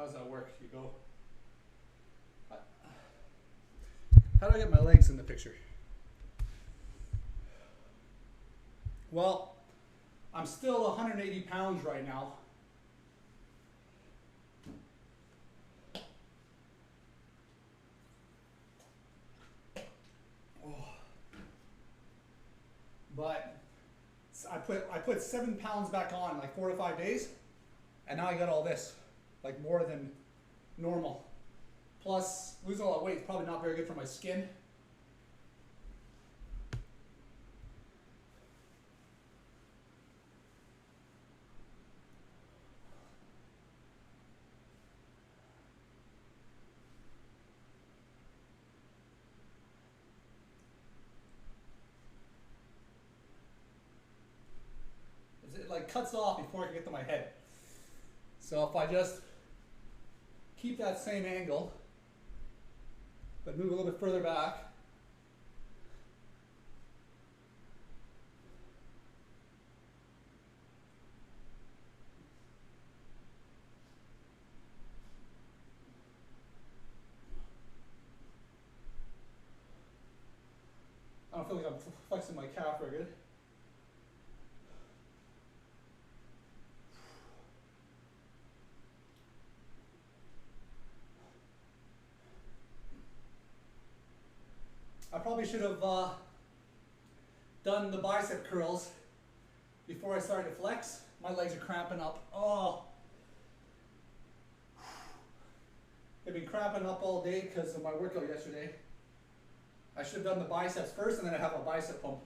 Speaker 2: How does that work? You go. How do I get my legs in the picture? Well, I'm still 180 pounds right now. But I put 7 pounds back on in like 4 to 5 days, and now I got all this, like more than normal. Plus, losing a lot of weight is probably not very good for my skin. It like cuts off before I can get to my head. So if I just keep that same angle, but move a little bit further back, I don't feel like I'm flexing my calf very good. I probably should have done the bicep curls before I started to flex. My legs are cramping up. Oh, they've been cramping up all day because of my workout yesterday. I should have done the biceps first and then I'd have a bicep pump.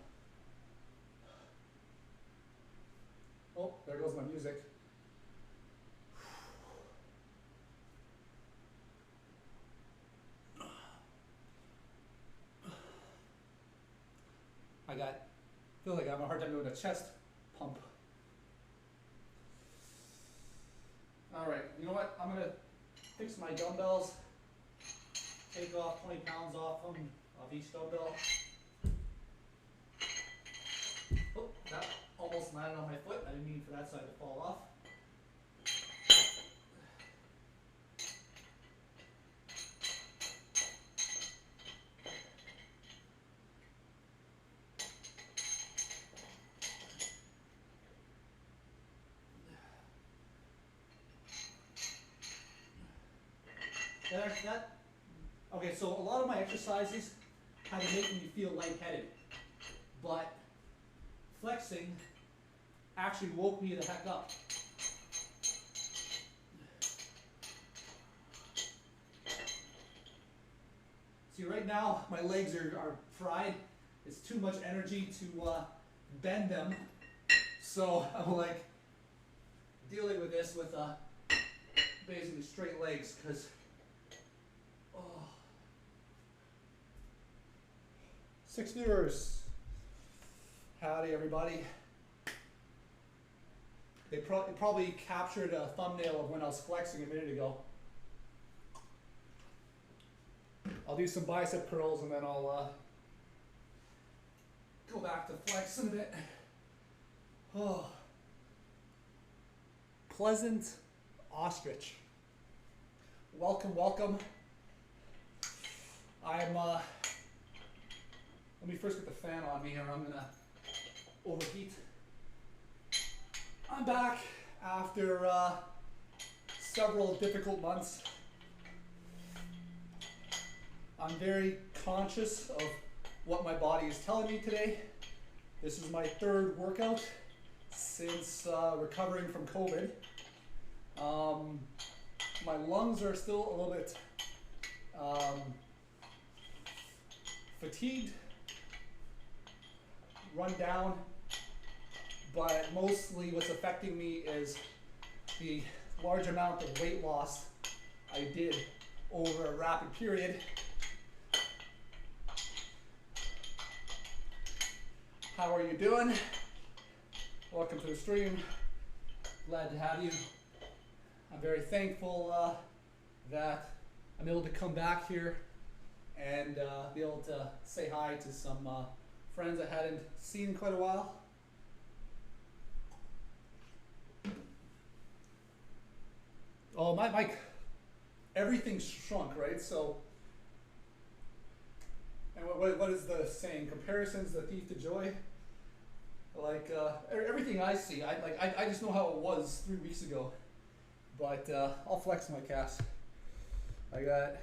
Speaker 2: Oh, there goes my music. Feel like I have a hard time doing a chest pump. All right, you know what? I'm gonna fix my dumbbells. Take off 20 pounds off them, of each dumbbell. Oh, that almost landed on my foot. I didn't mean for that side to fall off. Okay, so a lot of my exercises kind of make me feel lightheaded, but flexing actually woke me the heck up. See, right now my legs are fried. It's too much energy to bend them, so I'm like dealing with this with basically straight legs because. Oh. 6 viewers. Howdy, everybody. They probably captured a thumbnail of when I was flexing a minute ago. I'll do some bicep curls and then I'll go back to flexing a bit. Oh. Pleasant ostrich. Welcome, welcome. Let me first get the fan on me or I'm gonna overheat. I'm back after several difficult months. I'm very conscious of what my body is telling me today. This is my 3rd workout since recovering from COVID. My lungs are still a little bit fatigued, run down, but mostly what's affecting me is the large amount of weight loss I did over a rapid period. How are you doing? Welcome to the stream. Glad to have you. I'm very thankful that I'm able to come back here and be able to say hi to some friends I hadn't seen in quite a while. Oh, everything shrunk, right? So, and what is the saying? Comparison's the thief to joy. Like everything I see, I just know how it was 3 weeks ago. But I'll flex my calves. I got.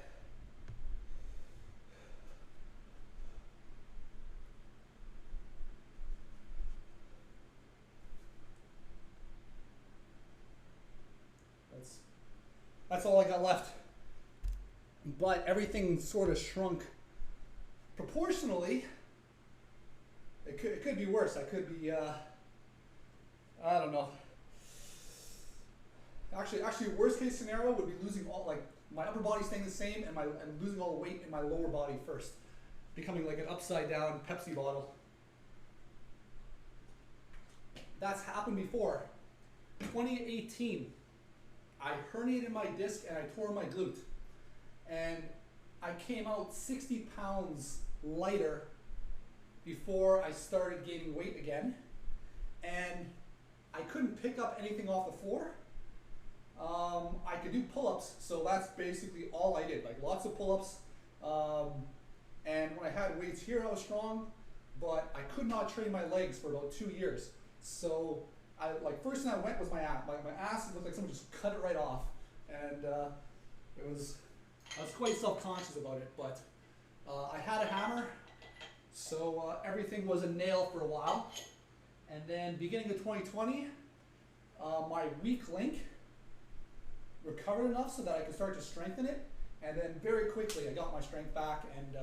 Speaker 2: That's all I got left. But everything sort of shrunk proportionally. It could be worse. I could be, I don't know. Actually, worst case scenario would be losing all, like, my upper body staying the same and losing all the weight in my lower body first. Becoming like an upside down Pepsi bottle. That's happened before. 2018, I herniated my disc and I tore my glute. And I came out 60 pounds lighter before I started gaining weight again. And I couldn't pick up anything off the floor. I could do pull-ups, so that's basically all I did. Like lots of pull-ups. And when I had weights here, I was strong, but I could not train my legs for about 2 years. So first thing I went was my ass. My ass looked like someone just cut it right off. And I was quite self-conscious about it, but I had a hammer, so everything was a nail for a while. And then beginning of 2020, my weak link recovered enough so that I could start to strengthen it. And then very quickly I got my strength back. And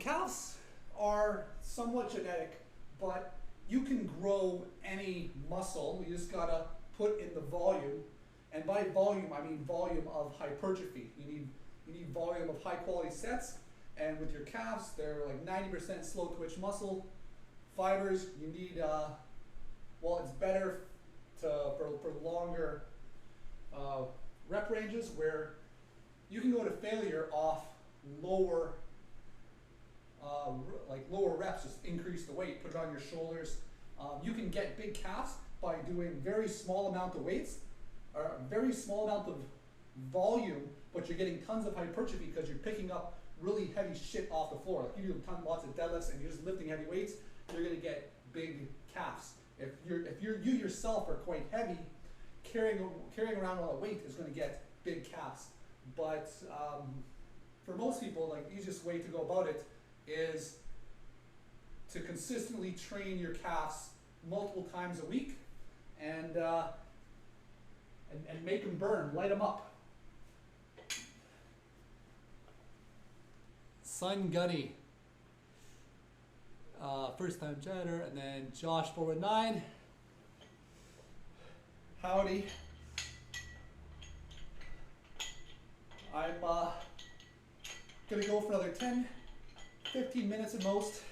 Speaker 2: calves are somewhat genetic, but you can grow any muscle. You just gotta put in the volume. And by volume, I mean volume of hypertrophy. You need volume of high quality sets. And with your calves, they're like 90% slow twitch muscle fibers. You need, it's better for longer rep ranges where you can go to failure off lower reps. Just increase the weight, put it on your shoulders. You can get big calves by doing very small amount of weights, or a very small amount of volume, but you're getting tons of hypertrophy because you're picking up really heavy shit off the floor. Like you do lots of deadlifts and you're just lifting heavy weights, you're gonna get big calves. If you yourself are quite heavy, carrying around a lot of weight is going to get big calves. But for most people, like the easiest way to go about it is to consistently train your calves multiple times a week, and make them burn, light them up. Sun Gunny. First time chatter, and then Josh 419. Howdy. I'm gonna go for another 10, 15 minutes at most.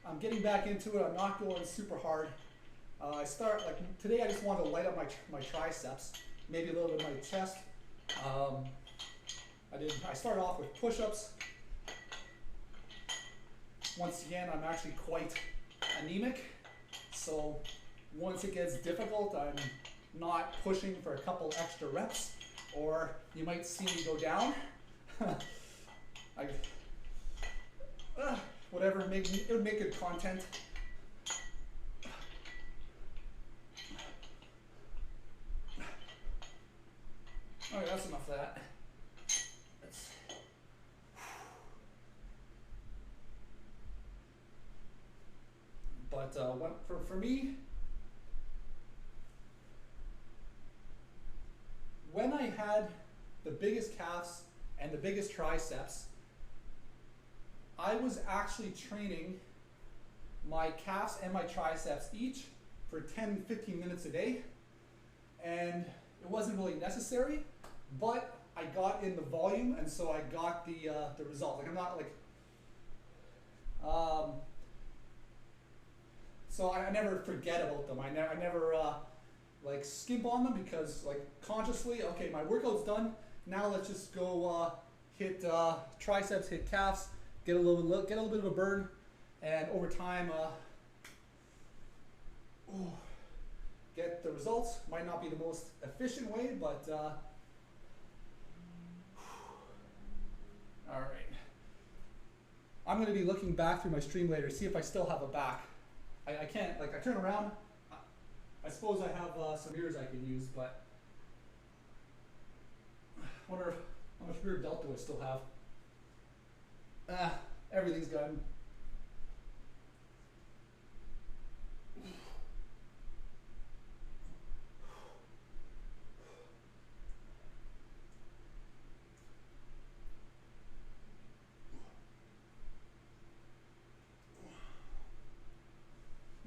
Speaker 2: I'm getting back into it. I'm not going super hard. I start like today. I just want to light up my triceps, maybe a little bit of my chest. I started off with push-ups. Once again, I'm actually quite anemic, so once it gets difficult, I'm not pushing for a couple extra reps, or you might see me go down. Whatever, it would make good content. All right, that's enough of that. But for me, when I had the biggest calves and the biggest triceps, I was actually training my calves and my triceps each for 10, 15 minutes a day. And it wasn't really necessary, but I got in the volume, and so I got the result. Like I'm not like, so I never forget about them. I never like skimp on them, because like consciously, okay, my workout's done. Now let's just go hit triceps, hit calves, get a little bit of a burn, and over time, get the results. Might not be the most efficient way, but all right. I'm going to be looking back through my stream later to see if I still have a back. I can't, like I turn around, I suppose I have some ears I could use, but I wonder how much rear delt do I still have. Everything's gone.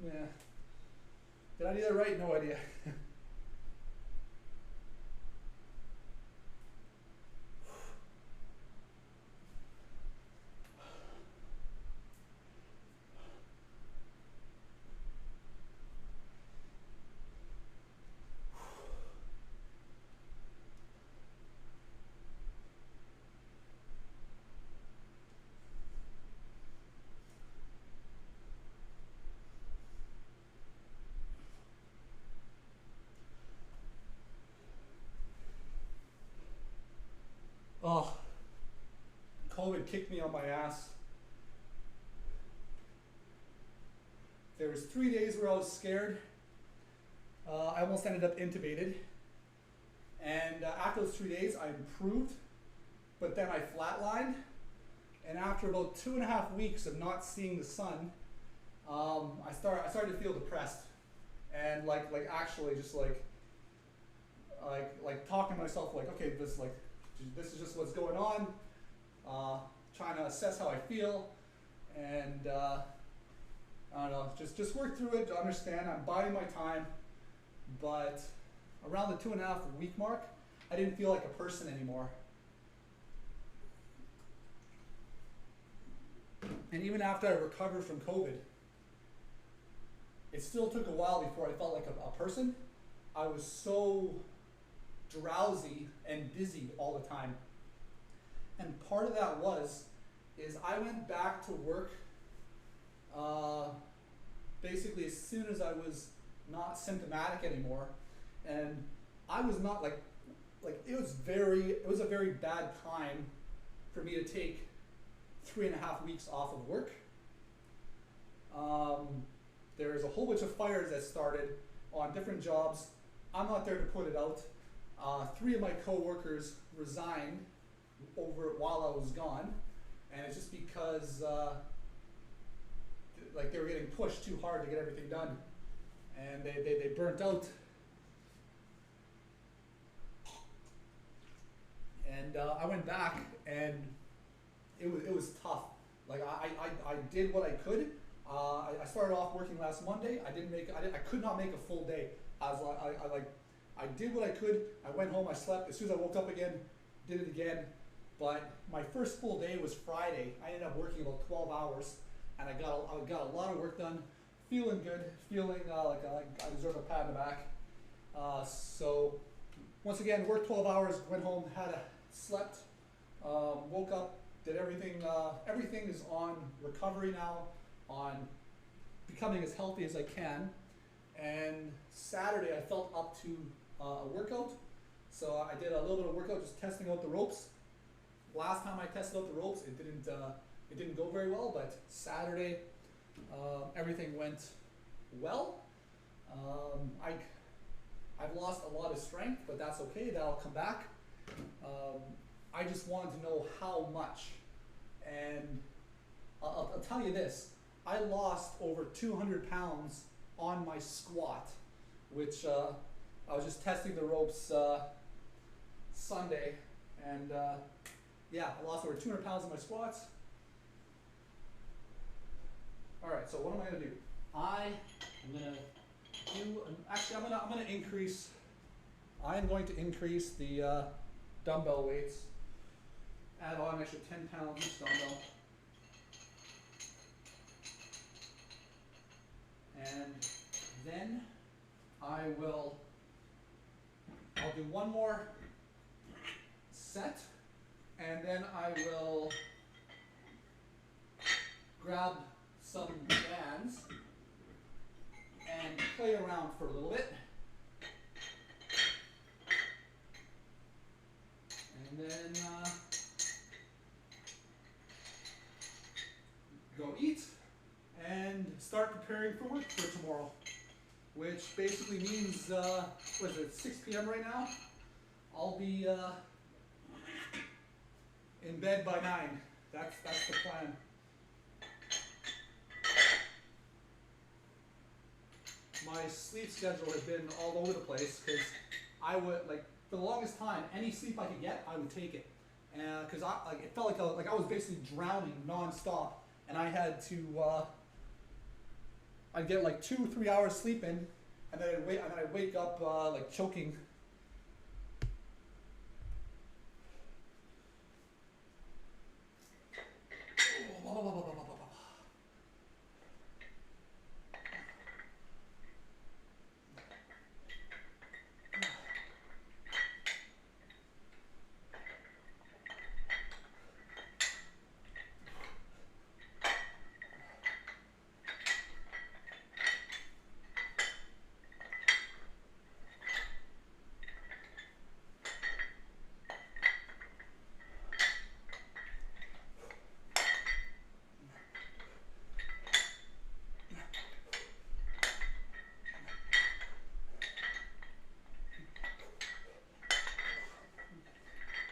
Speaker 2: Yeah. Did I do that right? No idea. Oh, COVID kicked me on my ass. There was 3 days where I was scared. I almost ended up intubated. And after those 3 days, I improved, but then I flatlined. And after about 2.5 weeks of not seeing the sun, I started to feel depressed, and like actually just like talking to myself like, okay, this is just what's going on. Trying to assess how I feel, and I don't know, just work through it to understand. I'm biding my time, but around the 2.5 week mark, I didn't feel like a person anymore. And even after I recovered from COVID, it still took a while before I felt like a person. I was so drowsy and dizzy all the time. And part of that is I went back to work basically as soon as I was not symptomatic anymore. And I was not like it was a very bad time for me to take 3.5 weeks off of work. There's a whole bunch of fires that started on different jobs. I'm not there to put it out. 3 of my co-workers resigned while I was gone, and it's just because like they were getting pushed too hard to get everything done, and they burnt out. And I went back, and it was tough. Like I did what I could. I started off working last Monday. I could not make a full day. I did what I could. I went home, I slept. As soon as I woke up again, did it again. But my first full day was Friday. I ended up working about 12 hours, and I got a lot of work done. Feeling good, feeling like I deserve a pat on the back. So once again, worked 12 hours, went home, slept, woke up, did everything. Everything is on recovery now, on becoming as healthy as I can. And Saturday I felt up to a workout, so I did a little bit of workout, just testing out the ropes. Last time I tested out the ropes, it didn't go very well, but Saturday everything went well. I've lost a lot of strength, but that's okay. That'll come back. I just wanted to know how much, and I'll tell you this: I lost over 200 pounds on my squat, which I was just testing the ropes Sunday, and yeah, I lost over 200 pounds on my squats. All right, so what am I gonna do? I'm gonna increase. I am going to increase the dumbbell weights. Add on an extra 10 pounds each dumbbell. And then I'll do one more set, and then I will grab some bands and play around for a little bit. preparing for work for tomorrow, which basically means, what is it, 6 p.m. right now? I'll be in bed by 9. That's the plan. My sleep schedule has been all over the place because I would, like, for the longest time, any sleep I could get, I would take it. Because it felt like I was basically drowning nonstop, and I had to, I'd get like 2-3 hours sleep in, and then I'd wake up like choking.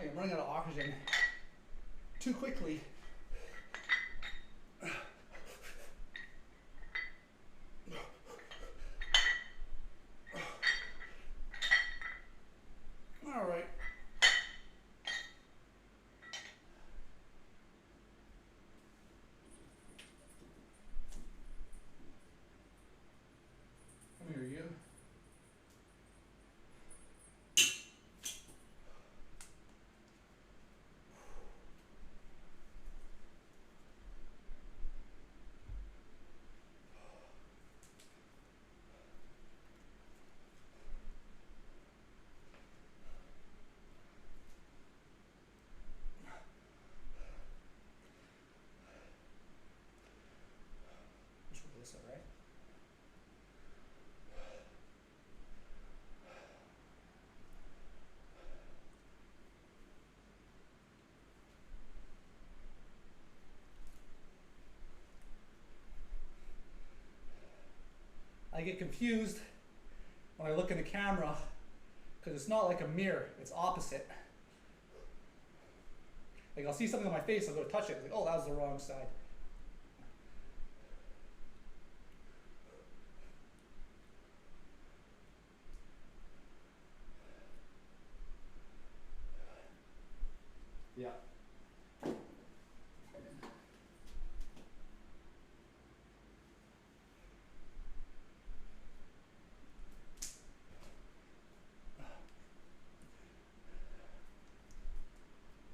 Speaker 2: I'm running out of oxygen too quickly. All right. Come here, you. This, all right? I get confused when I look in the camera because it's not like a mirror, it's opposite. Like I'll see something on my face, I'll go to touch it, like, oh, that was the wrong side. Yeah.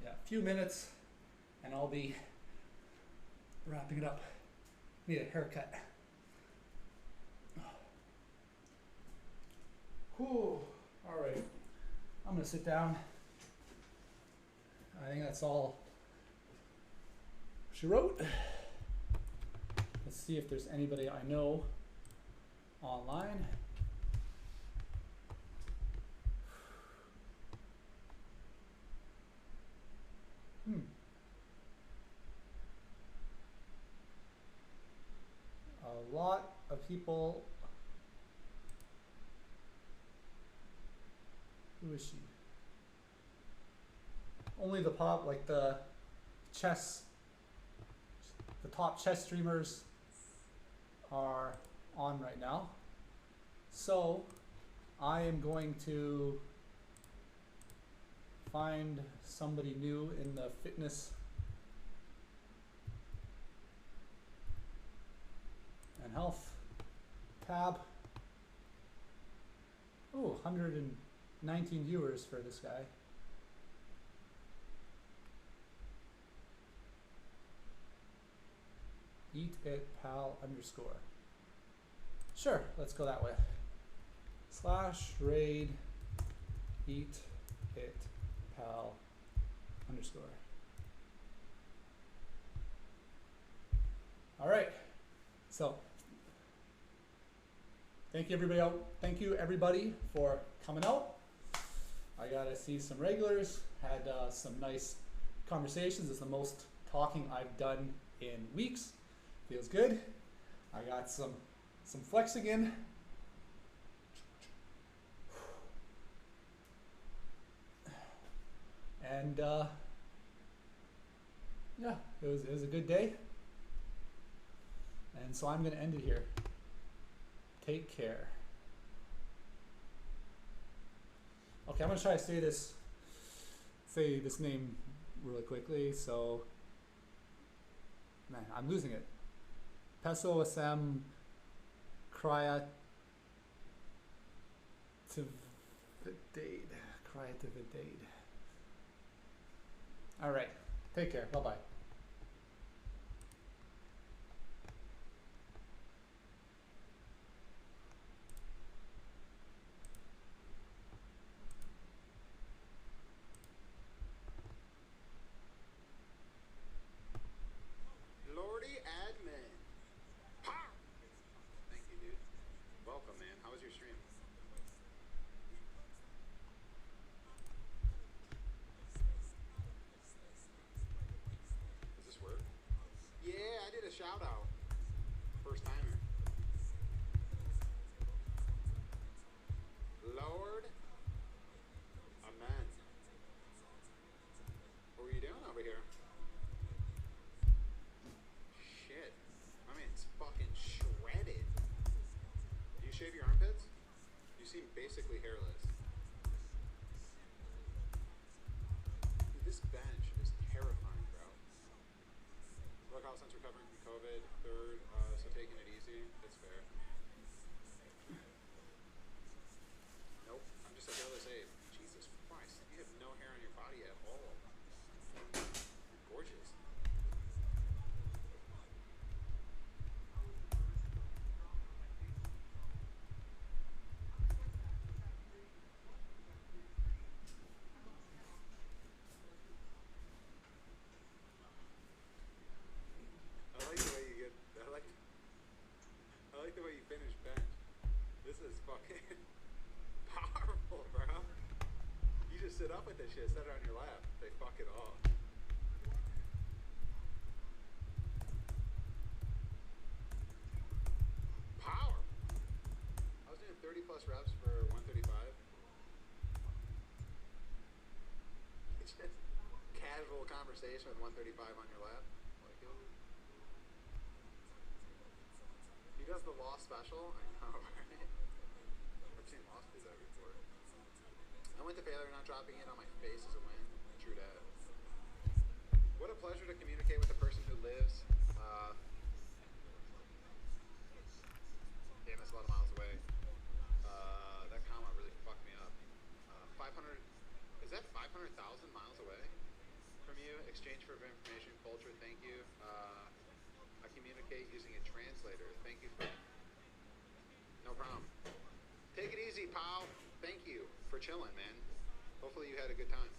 Speaker 2: Yeah, a few minutes and I'll be wrapping it up. Need a haircut. Whew. All right, I'm gonna sit down. I think that's all she wrote. Let's see if there's anybody I know online. A lot of people. Who is she? Only the pop, like the chess, the top chess streamers are on right now. So I am going to find somebody new in the fitness and health tab. Ooh, 119 viewers for this guy. Eat it pal underscore. Sure, let's go that way. / raid eat it pal underscore. All right, so thank you everybody out. Thank you everybody for coming out. I got to see some regulars, had some nice conversations. It's the most talking I've done in weeks. Feels good. I got some
Speaker 1: some flexing in. And yeah, it was a good day. And so I'm going to end it here. Take care. Okay, I'm going to try to say this name really quickly. So, man, I'm losing it. Peso Asam Kriatividade. Kriatividade. All right. Take care. Bye-bye.
Speaker 3: Lordy admin. Ha! Thank you, dude. Welcome, man. How was your stream? Does this work? Yeah, I did a shout out. First timer. Lord. Amen. What were you doing over here? Shit. My man's fucking shredded. Do you shave your armpits? You seem basically hairless. Dude, this bench is terrifying, bro. Look how since recovering from COVID, third, so taking it easy. That's fair. Nope, I'm just a hairless ape. Jesus Christ, you have no hair on your body at all. You're gorgeous. I like the way you finish bench. This is fucking powerful, bro. You just sit up with this shit, set it on your lap. They fuck it off. Power. I was doing 30 plus reps for 135. It's just casual conversation with 135 on your lap. Like it. He does the Lost special? I know, right? I've seen Lost do that before. I went to failure, not dropping in on my face is a win. True that. What a pleasure to communicate with a person who lives, damn, that's a lot of miles away. That comma really fucked me up. 500, is that 500,000 miles away from you? Exchange for information, culture, thank you. I communicate using a translator. Thank you for... No problem. Take it easy, pal. Thank you for chilling, man. Hopefully you had a good time.